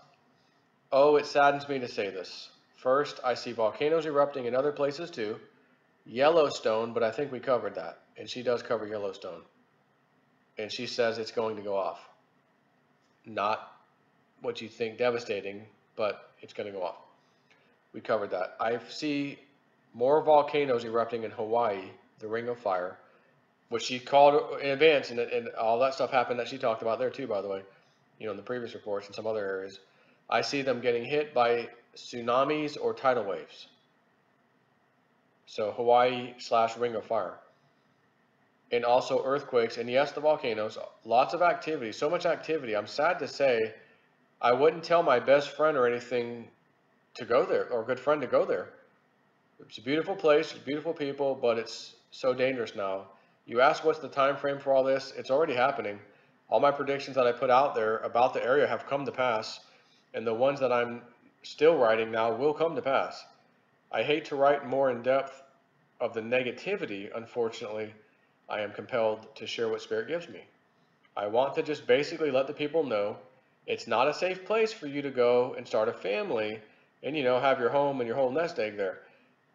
A: oh, it saddens me to say this. First, I see volcanoes erupting in other places too. Yellowstone, but I think we covered that. And she does cover Yellowstone. And she says it's going to go off. Not what you think devastating, but it's going to go off. We covered that. I see more volcanoes erupting in Hawaii, the Ring of Fire, which she called in advance, and all that stuff happened that she talked about there too, by the way, you know, in the previous reports and some other areas. I see them getting hit by tsunamis or tidal waves. So Hawaii / Ring of Fire. And also earthquakes, and yes, the volcanoes, lots of activity, so much activity. I'm sad to say I wouldn't tell my best friend or anything to go there, or a good friend to go there. It's a beautiful place, it's beautiful people, but it's so dangerous now. You ask what's the time frame for all this, it's already happening. All my predictions that I put out there about the area have come to pass, and the ones that I'm still writing now will come to pass. I hate to write more in depth of the negativity, unfortunately. I am compelled to share what Spirit gives me. I want to just basically let the people know it's not a safe place for you to go and start a family and, you know, have your home and your whole nest egg there.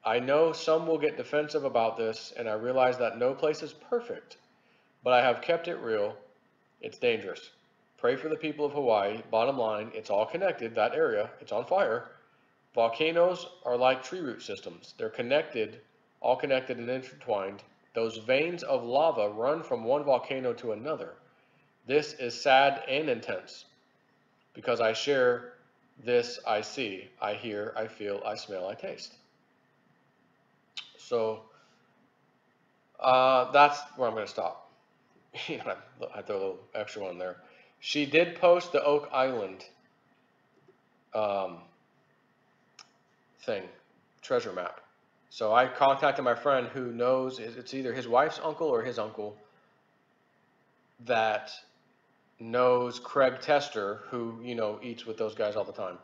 A: I know some will get defensive about this, and I realize that no place is perfect, but I have kept it real. It's dangerous. Pray for the people of Hawaii. Bottom line, it's all connected, that area, it's on fire. Volcanoes are like tree root systems. They're connected, all connected and intertwined. Those veins of lava run from one volcano to another. This is sad and intense because I share this I see, I hear, I feel, I smell, I taste. So that's where I'm going to stop. I throw a little extra one there. She did post the Oak Island um, thing, treasure map. So I contacted my friend who knows, it's either his wife's uncle or his uncle that knows Craig Tester, who, you know, eats with those guys all the time,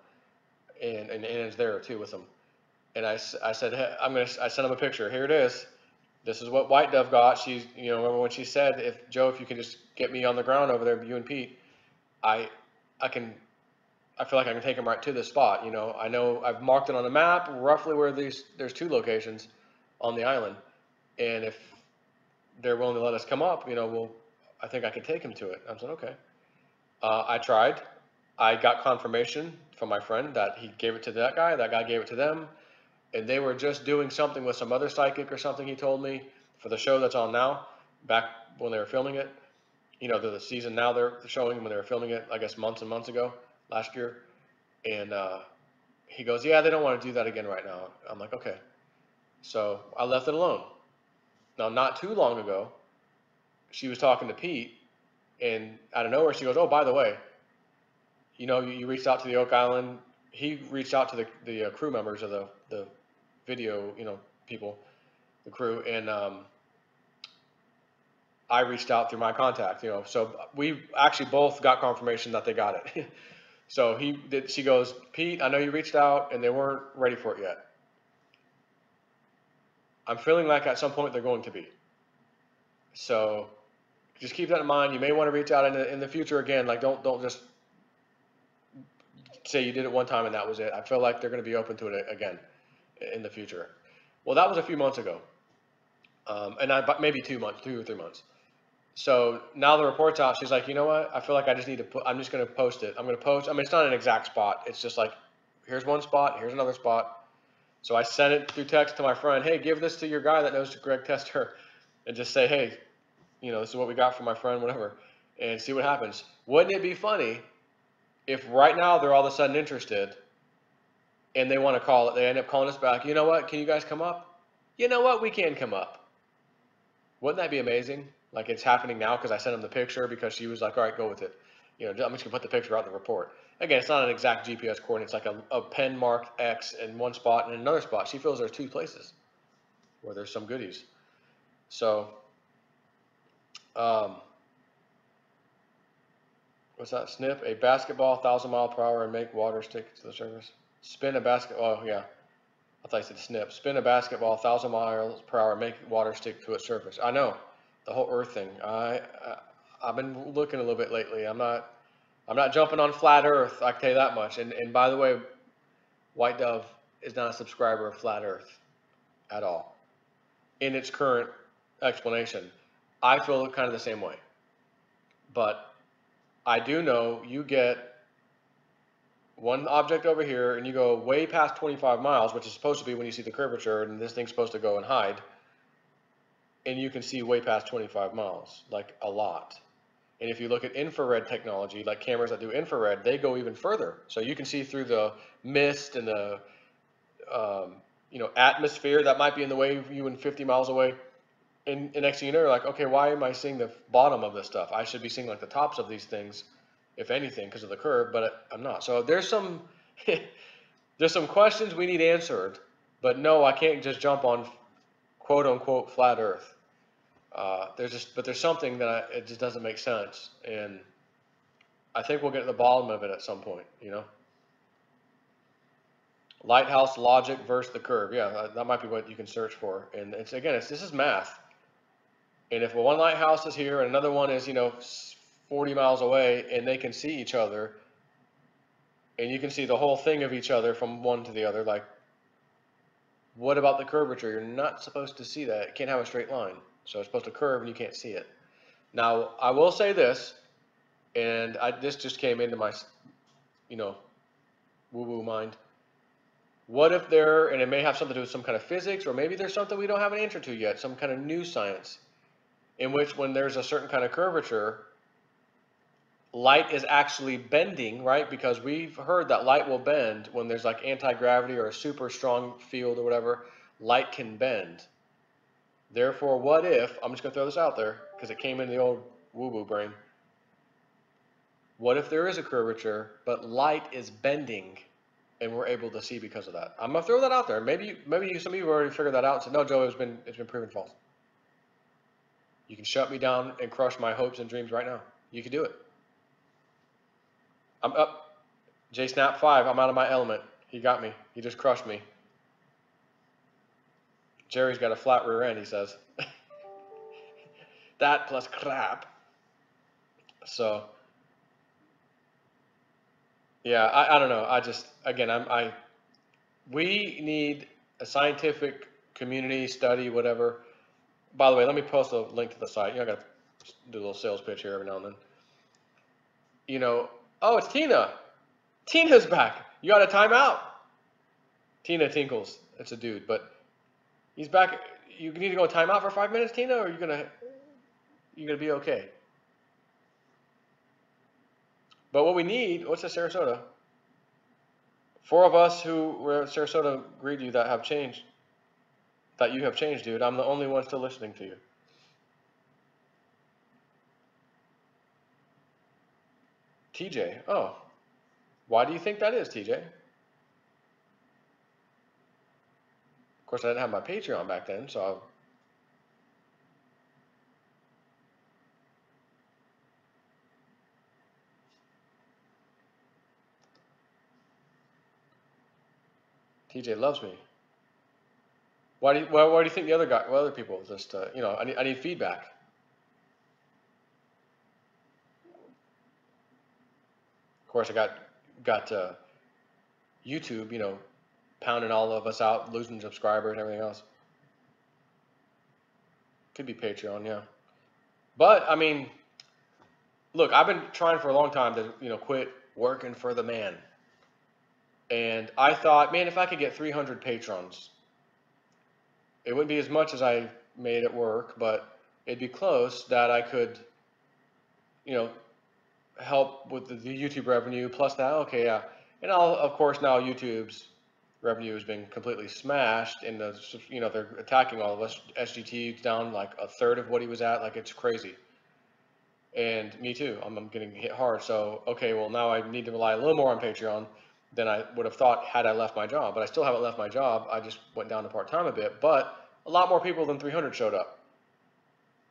A: and is there too with them. And I said, hey, I sent him a picture. Here it is. This is what White Dove got. She's, you know, remember when she said, if Joe, if you can just get me on the ground over there, you and Pete, I feel like I can take him right to this spot. You know I've marked it on the map roughly where there's 2 locations on the island, and if they're willing to let us come up, you know, I think I could take him to it. I said, okay. I tried. I got confirmation from my friend that he gave it to that guy gave it to them, and they were just doing something with some other psychic or something, he told me, for the show that's on now, back when they were filming it. You know, the season now they're showing when they were filming it, I guess months and months ago, last year. And he goes, yeah, they don't want to do that again right now. I'm like, okay. So I left it alone. Now, not too long ago, she was talking to Pete, and out of nowhere, she goes, oh, by the way, you know, you reached out to the Oak Island. He reached out to the crew members of the video, you know, people, the crew, and I reached out through my contact, so we actually both got confirmation that they got it. So she goes, Pete, I know you reached out and they weren't ready for it yet. I'm feeling like at some point they're going to be. So just keep that in mind. You may want to reach out in the future again. Like don't just say you did it one time and that was it. I feel like they're going to be open to it again in the future. Well, that was a few months ago, maybe 2 months, 2 or 3 months. So now the report's out. She's like, you know what? I feel like I just need to I'm just going to post it. I'm going to post. I mean, it's not an exact spot. It's just like, here's one spot, here's another spot. So I sent it through text to my friend. Hey, give this to your guy that knows Greg Tester, and just say, hey, this is what we got from my friend, whatever, and see what happens. Wouldn't it be funny if right now they're all of a sudden interested and they want to call it, they end up calling us back, you know what, can you guys come up? You know what, we can come up. Wouldn't that be amazing? Like it's happening now because I sent them the picture because she was like, all right, go with it. I'm just going to put the picture out in the report. Again, it's not an exact GPS coordinate. It's like a pen marked X in one spot and in another spot. She feels there's 2 places where there's some goodies. So, what's that? Snip a basketball 1,000 mile per hour and make water stick to the surface. Spin a basketball. Oh yeah, I thought you said snip. Spin a basketball 1,000 miles per hour and make water stick to its surface. I know the whole Earth thing. I've been looking a little bit lately. I'm not jumping on flat Earth. I can tell you that much. And by the way, White Dove is not a subscriber of flat Earth at all. In its current explanation, I feel kind of the same way. But I do know you get one object over here and you go way past 25 miles, which is supposed to be when you see the curvature, and this thing's supposed to go and hide, and you can see way past 25 miles, like a lot. And if you look at infrared technology, like cameras that do infrared, they go even further. So you can see through the mist and the atmosphere that might be in the way of you and 50 miles away. And next thing you know, you're like, okay, why am I seeing the bottom of this stuff? I should be seeing like the tops of these things, if anything, because of the curve, but I'm not. So there's some questions we need answered, but no, I can't just jump on quote unquote flat Earth. There's something that it just doesn't make sense, and I think we'll get to the bottom of it at some point. Lighthouse logic versus the curve. Yeah, that might be what you can search for. And this is math. And if one lighthouse is here and another one is 40 miles away, and they can see each other, and you can see the whole thing of each other from one to the other, like, what about the curvature? You're not supposed to see that. It can't have a straight line. So it's supposed to curve and you can't see it. Now, I will say this, and this just came into my, woo-woo mind. What if and it may have something to do with some kind of physics, or maybe there's something we don't have an answer to yet, some kind of new science, in which when there's a certain kind of curvature, light is actually bending, right? Because we've heard that light will bend when there's like anti-gravity or a super strong field or whatever. Light can bend. Therefore, what if, I'm just going to throw this out there because it came in the old woo-woo brain. What if there is a curvature, but light is bending and we're able to see because of that? I'm going to throw that out there. Maybe some of you have already figured that out and said, no, Joe, it's been proven false. You can shut me down and crush my hopes and dreams right now. You can do it. I'm up. J-Snap 5, I'm out of my element. He got me. He just crushed me. Jerry's got a flat rear end, he says. That plus crap. So, yeah, I don't know. We need a scientific community study, whatever. By the way, let me post a link to the site. I got to do a little sales pitch here every now and then. Oh, it's Tina. Tina's back. You got a timeout. Tina Tinkles. It's a dude, but he's back. You need to go timeout for 5 minutes, Tina, or are you gonna be okay? But what we need, what's this, Sarasota? 4 of us who were at Sarasota agreed to you that have changed. That you have changed, dude. I'm the only one still listening to you. TJ. Oh. Why do you think that is, TJ? Of course, I didn't have my Patreon back then, so TJ loves me. Why do you think the other people just, I need feedback. Of course, I got YouTube, pounding all of us out, losing subscribers and everything else. Could be Patreon, yeah. But I mean, look, I've been trying for a long time to, quit working for the man. And I thought, man, if I could get 300 patrons, it wouldn't be as much as I made at work, but it'd be close that I could, help with the YouTube revenue plus that. Okay, yeah. And of course, now YouTube's revenue has been completely smashed, and they're attacking all of us. SGT's down like a third of what he was at. Like, it's crazy. And me too. I'm getting hit hard. So, okay, well, now I need to rely a little more on Patreon than I would have thought had I left my job. But I still haven't left my job. I just went down to part-time a bit. But a lot more people than 300 showed up.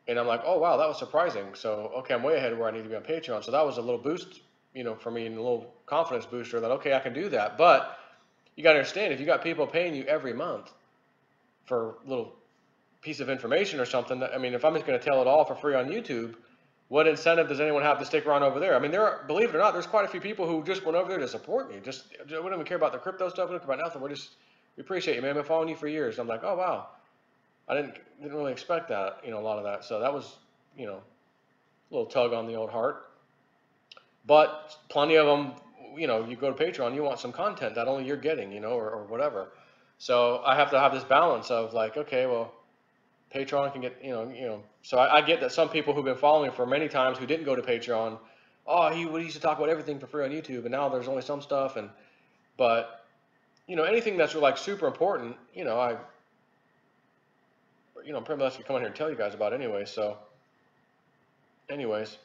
A: And I'm like, oh, wow, that was surprising. So, okay, I'm way ahead of where I need to be on Patreon. So that was a little boost, for me, and a little confidence booster that, okay, I can do that. But you got to understand, if you got people paying you every month for a little piece of information or something, I mean, if I'm just going to tell it all for free on YouTube, what incentive does anyone have to stick around over there? I mean, believe it or not, there's quite a few people who just went over there to support me. We don't even care about the crypto stuff. We don't care about nothing. We appreciate you, man. I've been following you for years. I'm like, oh, wow. I didn't really expect that, a lot of that. So that was, a little tug on the old heart. But plenty of them, you go to Patreon, you want some content that only you're getting, or whatever. So I have to have this balance of like, okay, well, Patreon can get, so I get that some people who've been following me for many times who didn't go to Patreon, we used to talk about everything for free on YouTube, and now there's only some stuff. But anything that's like super important, I'm pretty much gonna come on here and tell you guys about anyway. So, anyways,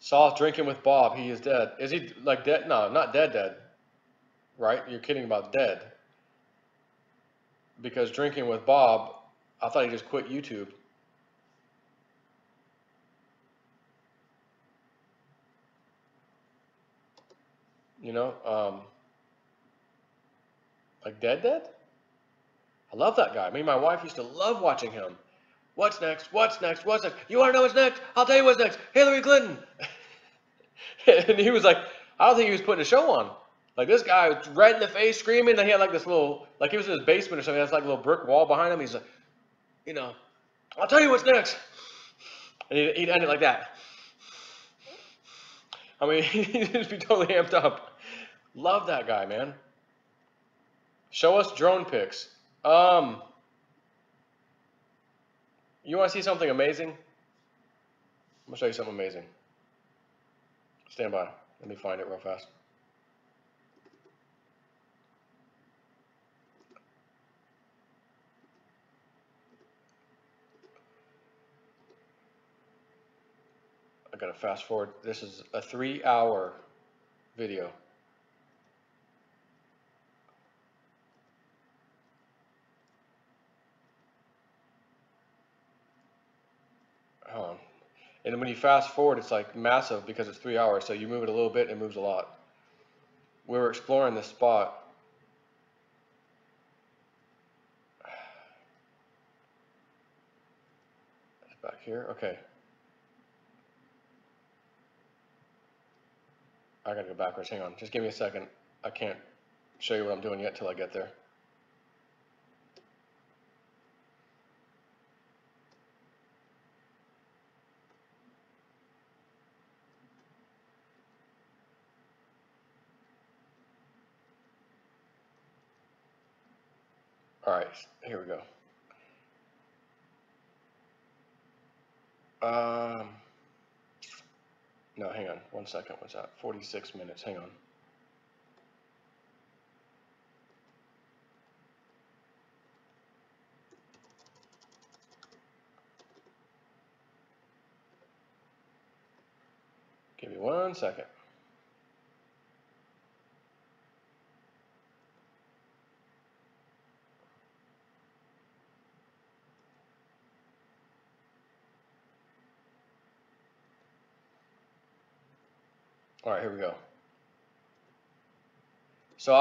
A: Saul's drinking with Bob. He is dead. Is he like dead? No, not dead. Right? You're kidding about dead. Because drinking with Bob, I thought he just quit YouTube. Like dead? I love that guy. Me and my wife used to love watching him. What's next? What's next? What's next? You want to know what's next? I'll tell you what's next. Hillary Clinton. And he was like, I don't think he was putting a show on. Like, this guy was red in the face, screaming, and he had like this little, like he was in his basement or something. He has like a little brick wall behind him. He's like, I'll tell you what's next. And he'd end it like that. I mean, he'd just be totally amped up. Love that guy, man. Show us drone pics. You want to see something amazing? I'm going to show you something amazing. Stand by. Let me find it real fast. I got to fast forward. This is a 3-hour video. Hold on. And then when you fast forward, it's like massive because it's 3 hours. So you move it a little bit, it moves a lot. We were exploring this spot. It's back here. Okay. I gotta go backwards. Hang on. Just give me a second. I can't show you what I'm doing yet till I get there. All right, here we go. No, hang on. 1 second. What's that? 46 minutes. Hang on. Give me 1 second. All right, here we go. So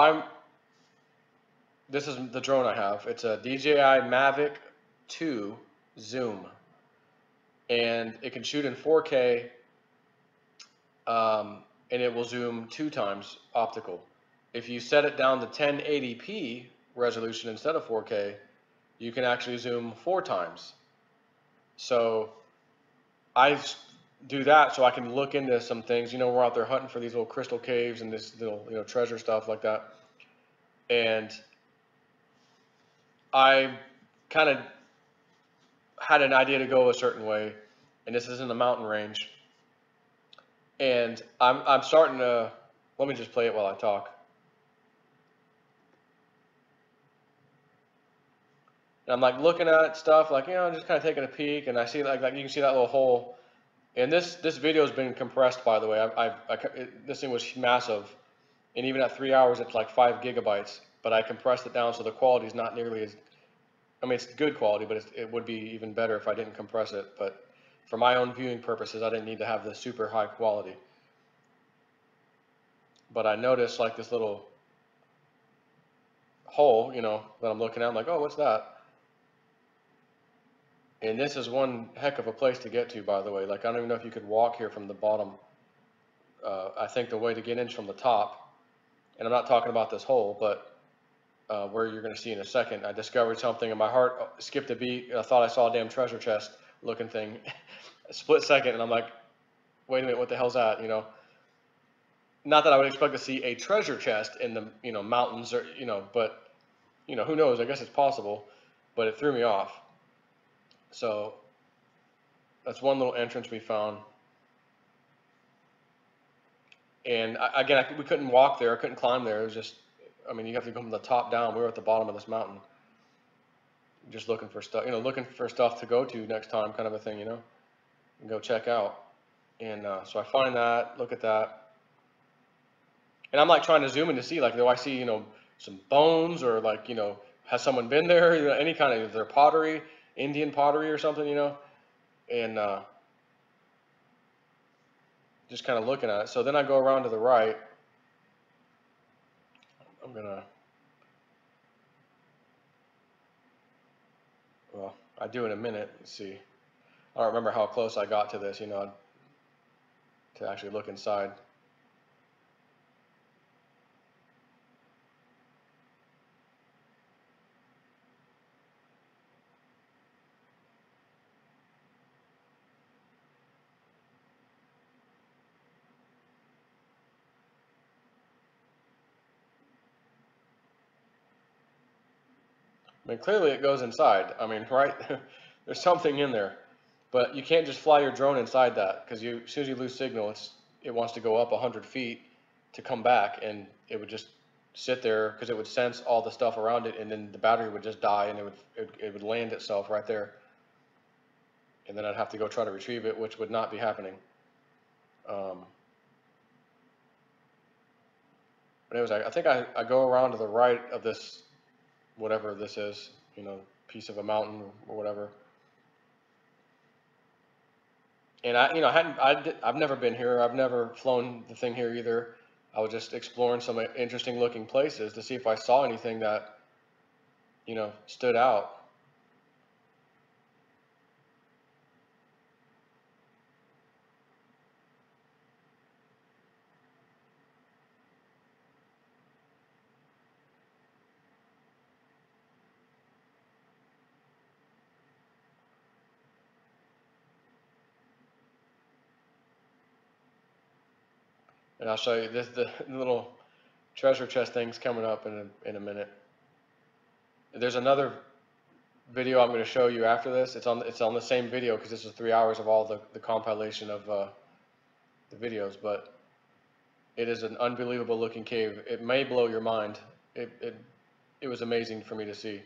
A: this is the drone I have. It's a DJI Mavic 2 Zoom, and it can shoot in 4K, and it will zoom 2 times optical. If you set it down to 1080p resolution instead of 4K, you can actually zoom 4 times. So I do that so I can look into some things. We're out there hunting for these little crystal caves and this little, treasure stuff like that. And I kind of had an idea to go a certain way, and this is in the mountain range. And I'm starting to, let me just play it while I talk. And I'm like looking at stuff, like, just kind of taking a peek, and I see like you can see that little hole. And this video has been compressed, by the way. This thing was massive, and even at 3 hours, it's like 5 gigabytes. But I compressed it down so the quality is not nearly as, I mean, it's good quality, but it would be even better if I didn't compress it. But for my own viewing purposes, I didn't need to have the super high quality. But I noticed like this little hole, that I'm looking at. I'm like, oh, what's that? And this is one heck of a place to get to, by the way. Like, I don't even know if you could walk here from the bottom. I think the way to get in is from the top. And I'm not talking about this hole, but where you're going to see in a second. I discovered something, and my heart skipped a beat. I thought I saw a damn treasure chest looking thing. A split second, and I'm like, wait a minute, what the hell's that? Not that I would expect to see a treasure chest in the mountains, or but who knows? I guess it's possible, but it threw me off. So that's one little entrance we found. And again, we couldn't walk there, I couldn't climb there. It was just, I mean, you have to go from the top down. We were at the bottom of this mountain, just looking for stuff, looking for stuff to go to next time, kind of a thing, and go check out. And so I find that, look at that, and I'm like trying to zoom in to see, like, do I see, some bones, or like, has someone been there? Any kind of their pottery, Indian pottery or something, and just kind of looking at it. So then I go around to the right. Well, I do in a minute. Let's see. I don't remember how close I got to this, to actually look inside. I mean, clearly it goes inside. I mean, right? There's something in there, but you can't just fly your drone inside that, because as soon as you lose signal, it wants to go up 100 feet to come back, and it would just sit there because it would sense all the stuff around it, and then the battery would just die, and it would land itself right there, and then I'd have to go try to retrieve it, which would not be happening. But anyways, I think I go around to the right of this, whatever this is, piece of a mountain or whatever. And I've never been here. I've never flown the thing here either. I was just exploring some interesting looking places to see if I saw anything that, stood out. And I'll show you the little treasure chest thing's coming up in a minute. There's another video I'm going to show you after this. It's on the same video, because this is 3 hours of all the compilation of the videos. But it is an unbelievable looking cave. It may blow your mind. It was amazing for me to see.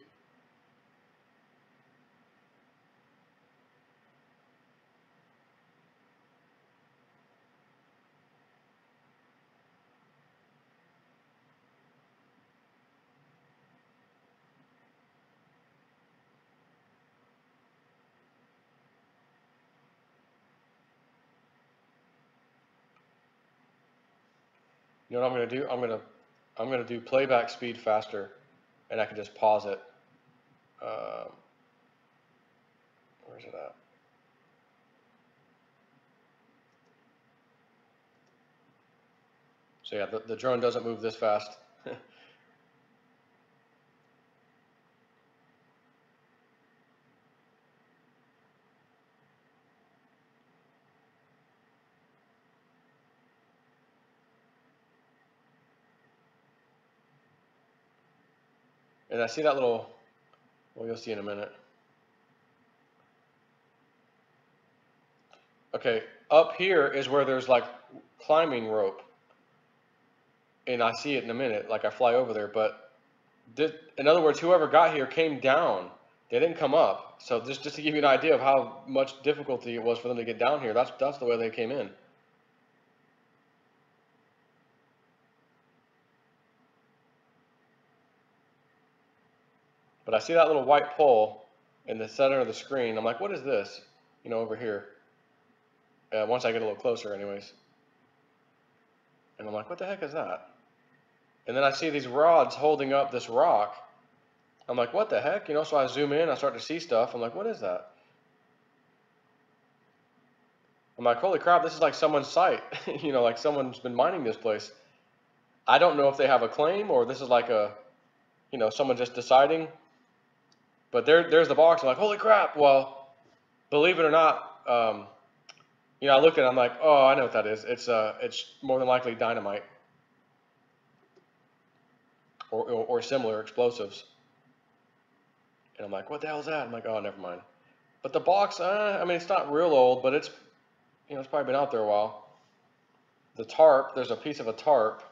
A: You know what I'm going to do? I'm going to do playback speed faster. and I can just pause it. Where's it at? So yeah, the drone doesn't move this fast. And I see that little, well, you'll see in a minute. Okay, up here is where there's like climbing rope. And I see it in a minute, like I fly over there. But in other words, whoever got here came down. They didn't come up. So just to give you an idea of how much difficulty it was for them to get down here, that's the way they came in. But I see that little white pole in the center of the screen. I'm like, what is this? You know, over here. Once I get a little closer, anyways. And I'm like, what the heck is that? And then I see these rods holding up this rock. I'm like, what the heck? You know, so I zoom in, I start to see stuff. I'm like, what is that? I'm like, holy crap, this is like someone's site. You know, like someone's been mining this place. I don't know if they have a claim or this is like a, you know, someone just deciding. But there's the box. I'm like, holy crap. Well, believe it or not, you know, I looked at it, I'm like, oh, I know what that is. It's more than likely dynamite or similar explosives. And I'm like, what the hell is that? I'm like, oh, never mind. But the box, I mean, it's not real old, but it's, you know, it's probably been out there a while. The tarp, there's a piece of a tarp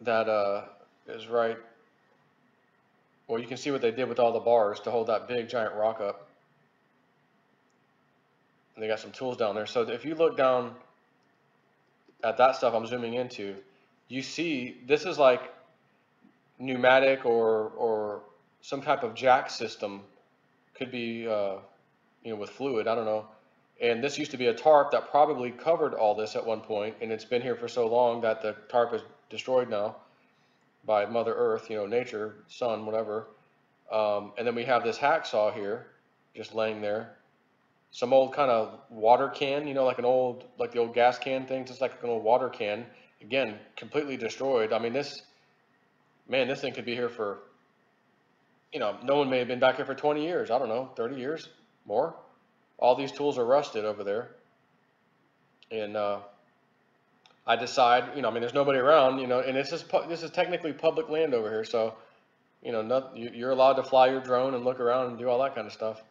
A: that is right. Well, you can see what they did with all the bars to hold that big giant rock up. And they got some tools down there. So if you look down at that stuff I'm zooming into, you see this is like pneumatic or some type of jack system. Could be, you know, with fluid, I don't know. And this used to be a tarp that probably covered all this at one point, and it's been here for so long that the tarp is destroyed now by Mother Earth, you know, nature, sun, whatever. And then we have this hacksaw here, just laying there. Some old kind of water can, you know, like the old gas can thing, just like an old water can. Again, completely destroyed. I mean, this thing could be here for, you know, no one may have been back here for 20 years. I don't know, 30 years, more. All these tools are rusted over there. And I decide, you know, I mean, there's nobody around, you know, and this is technically public land over here. So, you know, you're allowed to fly your drone and look around and do all that kind of stuff.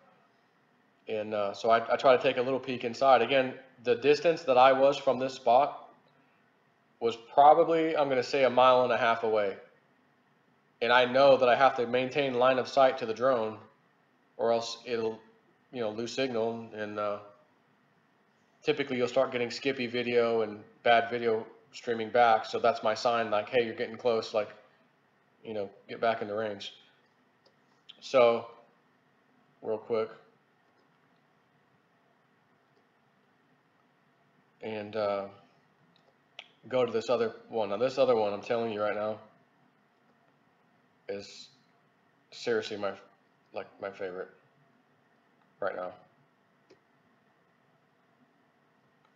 A: And so I try to take a little peek inside. Again, the distance that I was from this spot was probably, I'm going to say, 1.5 miles away. And I know that I have to maintain line of sight to the drone or else it'll, you know, lose signal. And typically you'll start getting skippy video and bad video streaming back. So that's my sign, like, hey, you're getting close, like, you know, get back into range. So real quick. And go to this other one. Now this other one, I'm telling you right now, is seriously my favorite right now.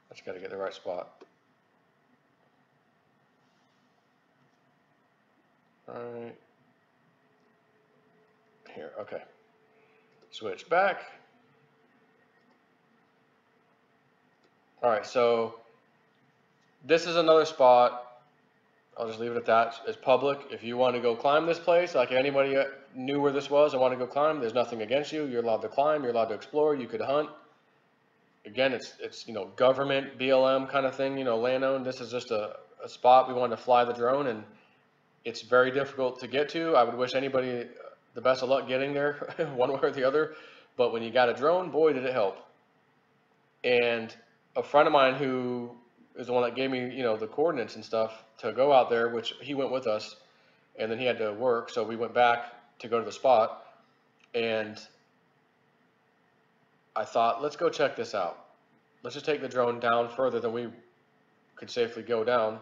A: I just got to get the right spot. Right here. Okay. Switch back. All right, so this is another spot. I'll just leave it at that. It's public. If you want to go climb this place, like anybody knew where this was and want to go climb, there's nothing against you. You're allowed to climb. You're allowed to explore. You could hunt. Again, it's you know, government, BLM kind of thing, you know, land owned. This is just a spot we wanted to fly the drone, and it's very difficult to get to. I would wish anybody the best of luck getting there one way or the other. But when you got a drone, boy, did it help. And a friend of mine who is the one that gave me, you know, the coordinates and stuff to go out there, which he went with us, and then he had to work, so we went back to go to the spot, and I thought, let's go check this out. Let's just take the drone down further than we could safely go down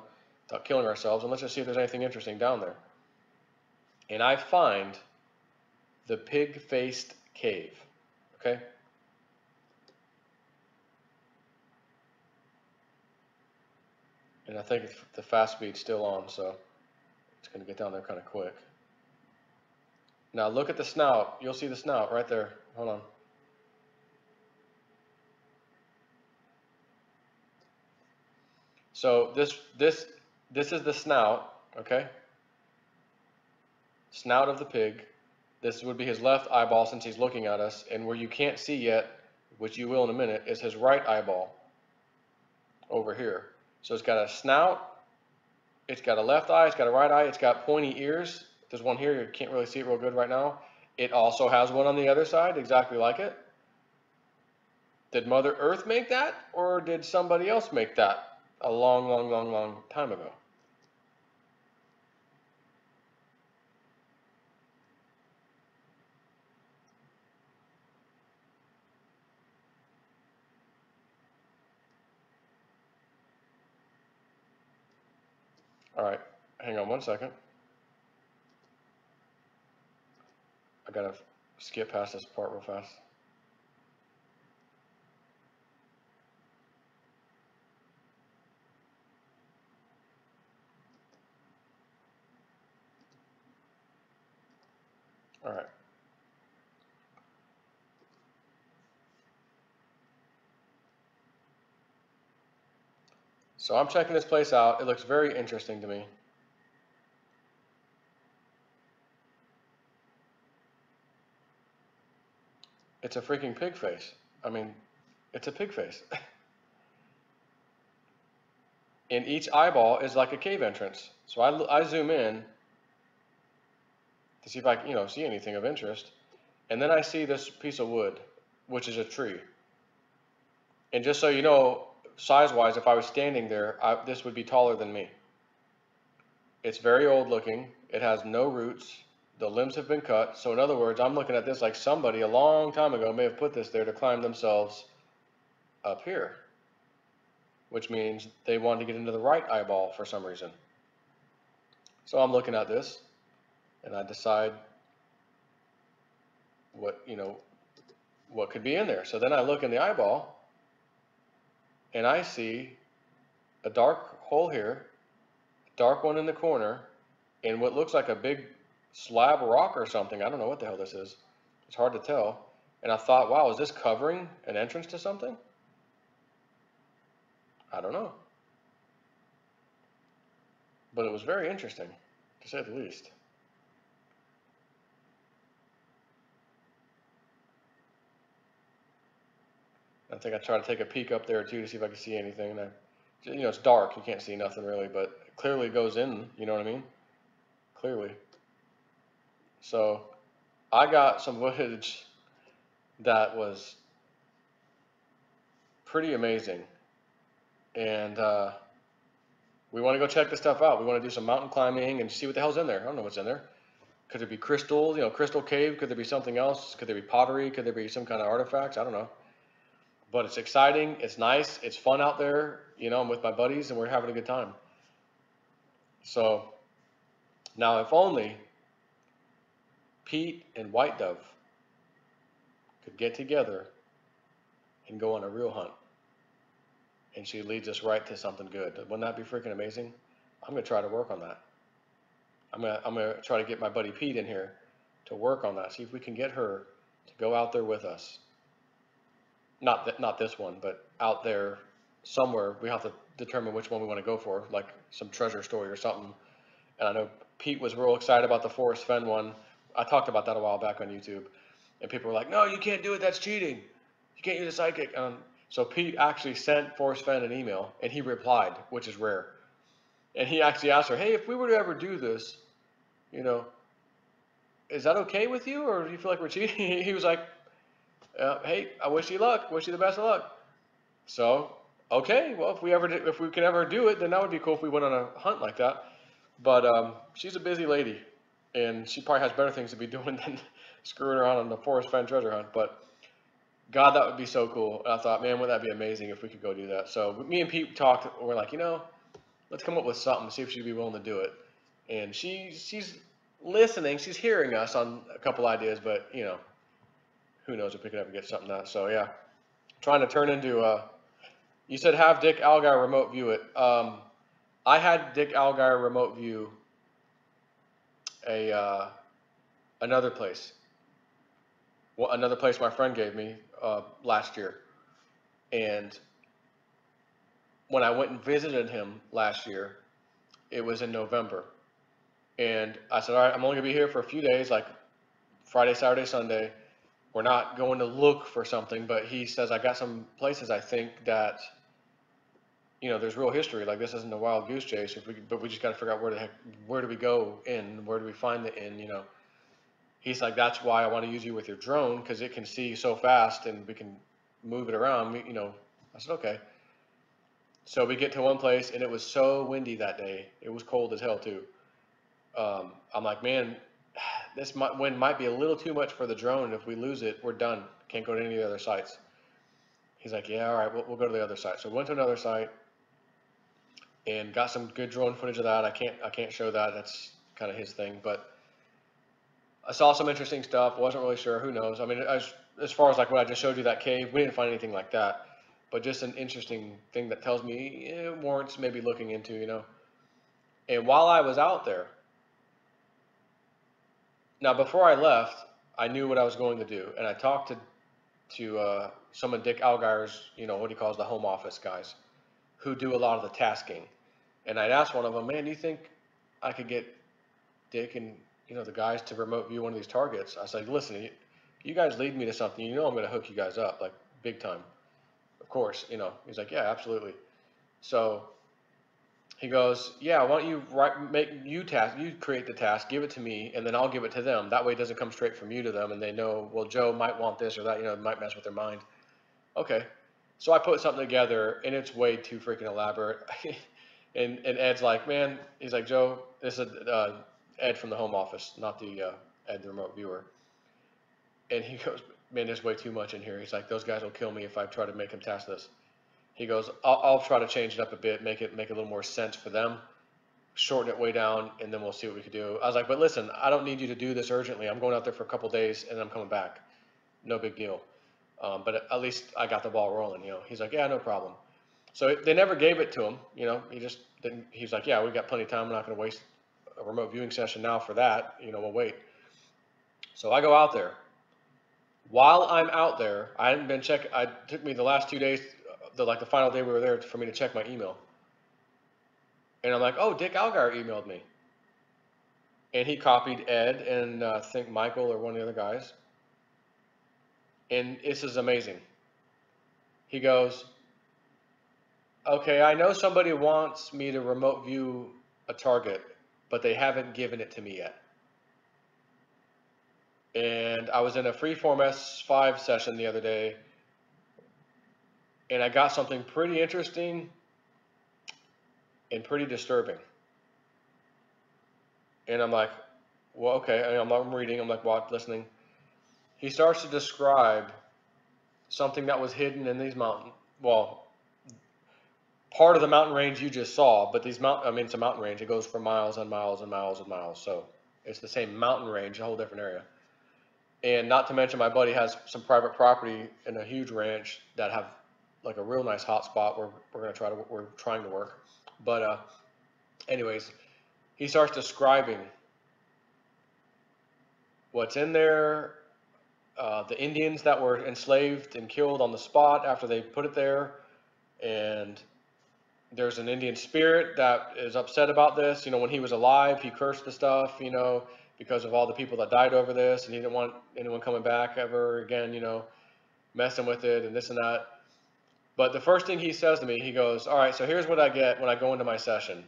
A: without killing ourselves, and let's just see if there's anything interesting down there. And I find the pig-faced cave, okay? And I think the fast speed's still on, so it's going to get down there kind of quick. Now look at the snout. You'll see the snout right there. Hold on. So this is the snout, okay? Snout of the pig. This would be his left eyeball since he's looking at us, and where you can't see yet, which you will in a minute, is his right eyeball over here. So it's got a snout, it's got a left eye, it's got a right eye, it's got pointy ears. There's one here, you can't really see it real good right now. It also has one on the other side, exactly like it. Did Mother Earth make that, or did somebody else make that a long, long, long, long time ago? All right, hang on one second. I gotta skip past this part real fast. All right. So I'm checking this place out. It looks very interesting to me. It's a freaking pig face. I mean, it's a pig face. And each eyeball is like a cave entrance. So I zoom in to see if I can, see anything of interest. And then I see this piece of wood, which is a tree. And just so you know, size-wise, if I was standing there, this would be taller than me. It's very old looking. It has no roots. The limbs have been cut. So in other words, I'm looking at this like somebody a long time ago may have put this there to climb themselves up here, which means they wanted to get into the right eyeball for some reason. So I'm looking at this and I decide what could be in there. So then I look in the eyeball and I see a dark hole here, dark one in the corner, and what looks like a big slab rock or something. I don't know what the hell this is. It's hard to tell. And I thought, wow, is this covering an entrance to something? I don't know. But it was very interesting, to say the least. I think I tried to take a peek up there too to see if I could see anything. And it's dark, you can't see nothing really, but it clearly goes in, you know what I mean? Clearly. So I got some footage that was pretty amazing. And we want to go check this stuff out. We want to do some mountain climbing and see what the hell's in there. I don't know what's in there. Could there be crystals, crystal cave? Could there be something else? Could there be pottery? Could there be some kind of artifacts? I don't know. But it's exciting. It's nice. It's fun out there. I'm with my buddies and we're having a good time. So now if only Pete and Whitedove could get together and go on a real hunt. And she leads us right to something good. Wouldn't that be freaking amazing? I'm going to try to work on that. I'm going to try to get my buddy Pete in here to work on that. See if we can get her to go out there with us. Not this one, but out there somewhere. We have to determine which one we want to go for, like some treasure story or something. And I know Pete was real excited about the Forest Fen one. I talked about that a while back on YouTube. And people were like, no, you can't do it. That's cheating. You can't use a psychic. So Pete actually sent Forest Fen an email, and he replied, which is rare. And he actually asked her, hey, if we were to ever do this, is that okay with you, or do you feel like we're cheating? He was like, hey, I wish you luck. Wish you the best of luck. So, okay, well, if we can ever do it, then that would be cool if we went on a hunt like that. But she's a busy lady, and she probably has better things to be doing than screwing around on the Forest Fen treasure hunt. But God, that would be so cool. And I thought, man, wouldn't that be amazing if we could go do that? So me and Pete talked. We're like, let's come up with something, see if she'd be willing to do it. And she's listening, she's hearing us on a couple ideas, but you know, who knows if we could ever get something out. So yeah, trying to turn into you said have Dick Allgaier remote view it. I had Dick Allgaier remote view a another place. Well, another place my friend gave me last year, and when I went and visited him last year, it was in November, and I said, all right, I'm only gonna be here for a few days, like Friday, Saturday, Sunday. We're not going to look for something, but he says I got some places I think that, you know, there's real history. Like this isn't a wild goose chase. But we just got to figure out where do we go in, where do we find the inn, you know. He's like, that's why I want to use you with your drone, because it can see so fast and we can move it around. You know, I said, okay. So we get to one place and it was so windy that day. It was cold as hell too. I'm like, man, this wind might be a little too much for the drone. If we lose it, we're done. Can't go to any of the other sites. He's like, yeah, all right, we'll go to the other site. So we went to another site and got some good drone footage of that. I can't show that. That's kind of his thing, but I saw some interesting stuff. Wasn't really sure. Who knows? I mean, as far as like what I just showed you, that cave, we didn't find anything like that. But just an interesting thing that tells me it warrants maybe looking into, you know. And while I was out there, now before I left, I knew what I was going to do, and I talked to some of Dick Allgaier's, you know, what he calls the home office guys, who do a lot of the tasking. And I'd asked one of them, man, do you think I could get Dick and, you know, the guys to remote view one of these targets? I said, listen, you guys lead me to something, you know I'm going to hook you guys up, like big time. Of course, you know. He's like, yeah, absolutely. So he goes, yeah, why don't you create the task, give it to me, and then I'll give it to them. That way it doesn't come straight from you to them, and they know, well, Joe might want this or that, you know, it might mess with their mind. Okay. So I put something together, and it's way too freaking elaborate. and Ed's like, man, he's like, Joe, this is Ed from the home office, not the Ed, the remote viewer. And he goes, man, there's way too much in here. He's like, those guys will kill me if I try to make them task this. He goes, I'll try to change it up a bit, make it a little more sense for them, shorten it way down, and then we'll see what we can do. I was like, but listen, I don't need you to do this urgently. I'm going out there for a couple days, and I'm coming back. No big deal. But at least I got the ball rolling, you know. He's like, yeah, no problem. So they never gave it to him, you know. He just didn't. He's like, yeah, we got plenty of time. I'm not going to waste a remote viewing session now for that. You know, we'll wait. So I go out there. While I'm out there, I hadn't been checking. It took me the last 2 days, the final day we were there, for me to check my email. And I'm like, oh, Dick Allgaier emailed me. And he copied Ed and I think Michael or one of the other guys. And this is amazing. He goes, okay, I know somebody wants me to remote view a target, but they haven't given it to me yet. And I was in a freeform S5 session the other day, and I got something pretty interesting and pretty disturbing. And I'm like, well, okay, I'm reading, I'm like, listening. He starts to describe something that was hidden in these mountains. Well, part of the mountain range you just saw, but it's a mountain range. It goes for miles and miles and miles and miles. So it's the same mountain range, a whole different area. And not to mention, my buddy has some private property in a huge ranch that have like a real nice hot spot where we're trying to work. But anyways, he starts describing what's in there, the Indians that were enslaved and killed on the spot after they put it there, and there's an Indian spirit that is upset about this. You know, when he was alive, he cursed the stuff, you know, because of all the people that died over this, and he didn't want anyone coming back ever again, you know, messing with it and this and that. But the first thing he says to me, he goes, all right, so here's what I get when I go into my session.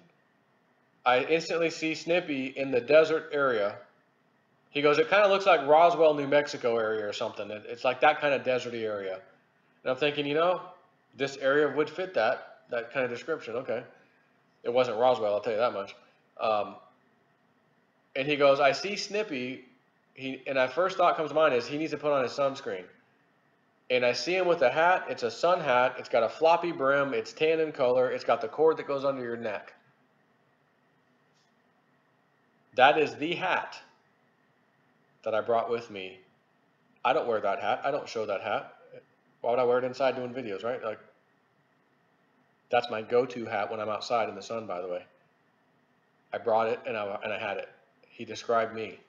A: I instantly see Snippy in the desert area. He goes, it kind of looks like Roswell, New Mexico area or something. It's like that kind of deserty area. And I'm thinking, you know, this area would fit that kind of description. Okay. It wasn't Roswell, I'll tell you that much. And he goes, I see Snippy, and my first thought comes to mind is he needs to put on his sunscreen. And I see him with a hat. It's a sun hat. It's got a floppy brim. It's tan in color. It's got the cord that goes under your neck. That is the hat that I brought with me. I don't wear that hat. I don't show that hat. Why would I wear it inside doing videos, right? Like, that's my go-to hat when I'm outside in the sun, by the way. I brought it and I had it. He described me.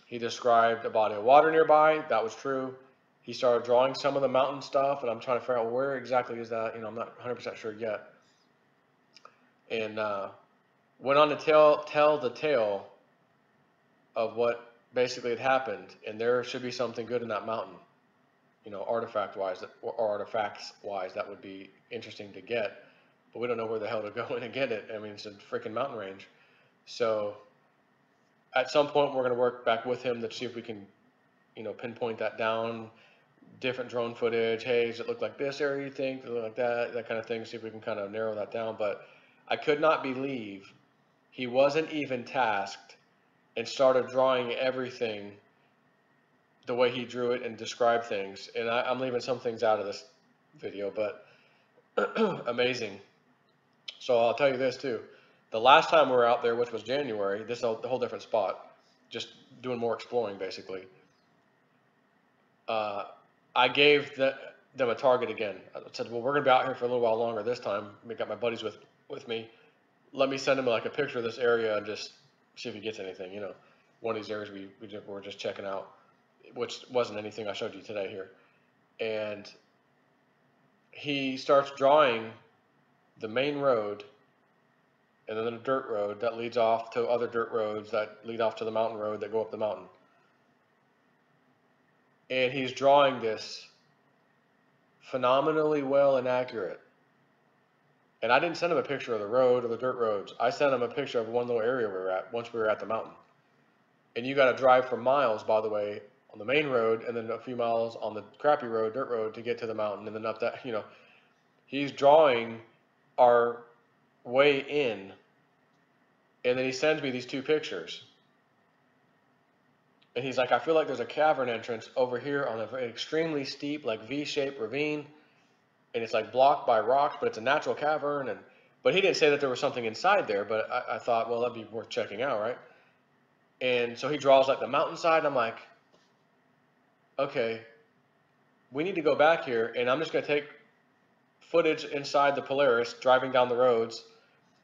A: He described a body of water nearby. That was true. He started drawing some of the mountain stuff, and I'm trying to figure out where exactly is that. I'm not 100% sure yet. And went on to tell the tale of what basically had happened, and there should be something good in that mountain, artifact-wise, or artifacts-wise, that would be interesting to get, but we don't know where the hell to go in and get it. I mean, it's a freaking mountain range. So at some point, we're going to work back with him to see if we can, pinpoint that down, different drone footage. Hey, does it look like this area, you think? Does it look like that kind of thing, see if we can kind of narrow that down. But I could not believe he wasn't even tasked and started drawing everything the way he drew it and described things. And I'm leaving some things out of this video, but amazing. So I'll tell you this too. The last time we were out there, which was January, this is a whole different spot, just doing more exploring basically. I gave them a target again. I said, well, we're going to be out here for a little while longer this time. I got my buddies with me. Let me send him like a picture of this area and just see if he gets anything, one of these areas we were just checking out, which wasn't anything I showed you today here. And he starts drawing the main road and then a dirt road that leads off to other dirt roads that lead off to the mountain road that go up the mountain. And he's drawing this phenomenally well and accurate. And I didn't send him a picture of the road or the dirt roads. I sent him a picture of one little area we were at once we were at the mountain. And you got to drive for miles, by the way, on the main road, and then a few miles on the crappy road, dirt road, to get to the mountain, and then up that, he's drawing our way in, and then he sends me these two pictures. And he's like, I feel like there's a cavern entrance over here on an extremely steep, like V-shaped ravine, and it's like blocked by rocks, but it's a natural cavern. But he didn't say that there was something inside there, but I thought, well, that'd be worth checking out, right? And so he draws like the mountainside. I'm like, okay, we need to go back here, and I'm just going to take footage inside the Polaris, driving down the roads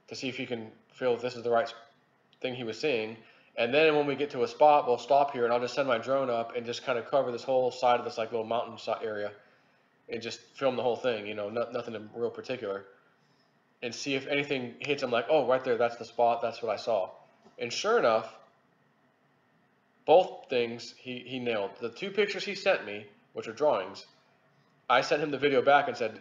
A: to see if you can feel if this is the right thing he was seeing. And then when we get to a spot, we'll stop here, and I'll just send my drone up and just kind of cover this whole side of this like little mountain area and just film the whole thing, nothing in real particular, and see if anything hits him like, oh, right there, that's the spot, that's what I saw. And sure enough, both things he nailed. The two pictures he sent me, which are drawings, I sent him the video back and said,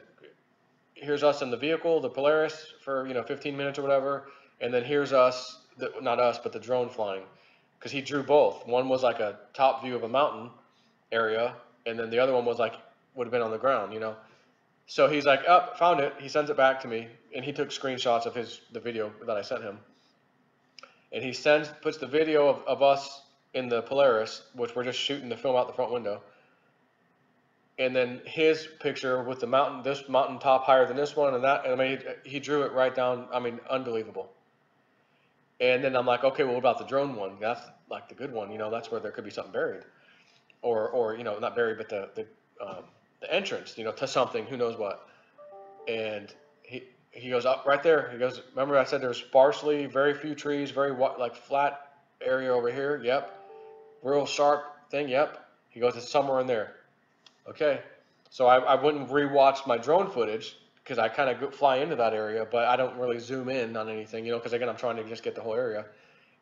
A: here's us in the vehicle, the Polaris, for 15 minutes or whatever, and then here's us, not us, but the drone flying, because he drew both. One was like a top view of a mountain area, and then the other one was like would have been on the ground, So he's like, oh, found it. He sends it back to me, and he took screenshots of the video that I sent him, and he puts the video of us in the Polaris, which we're just shooting the film out the front window, and then his picture with the mountain, this mountain top higher than this one, and that, and I mean, he drew it right down. I mean, unbelievable. And then I'm like, okay, well, what about the drone one? That's like the good one, that's where there could be something buried, or not buried, but the entrance, to something, who knows what. And he goes up right there. He goes, remember I said there's sparsely, very few trees, very like flat area over here. Yep. Real sharp thing. Yep. He goes, it's somewhere in there. Okay. So I went and rewatched my drone footage because I kind of fly into that area, but I don't really zoom in on anything, because again, I'm trying to just get the whole area.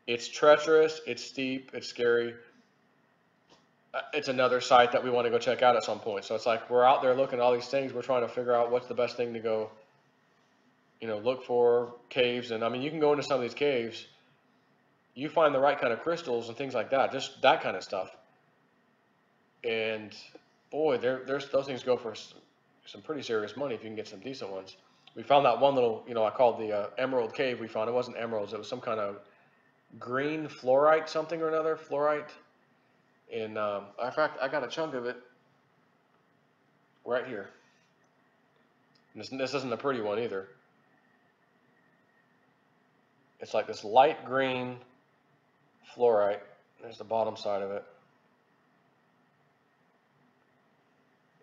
A: It's treacherous. It's steep. It's scary. It's another site that we want to go check out at some point. So it's like we're out there looking at all these things. We're trying to figure out what's the best thing to go, look for caves. And I mean, you can go into some of these caves. You find the right kind of crystals and things like that, just that kind of stuff. And boy, those things go for some pretty serious money if you can get some decent ones. We found that one little, I called the emerald cave we found. It wasn't emeralds. It was some kind of green fluorite, something or another, fluorite. And in fact, I got a chunk of it right here. And this isn't a pretty one either. It's like this light green fluorite. There's the bottom side of it.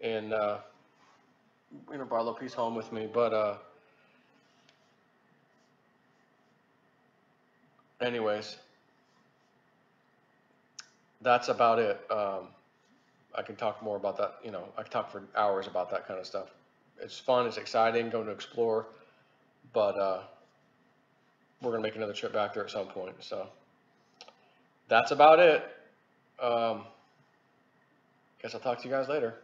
A: And brought a little piece home with me, but anyways, that's about it. I can talk more about that. I can talk for hours about that kind of stuff. It's fun. It's exciting going to explore, but we're gonna make another trip back there at some point. So that's about it. Guess I'll talk to you guys later.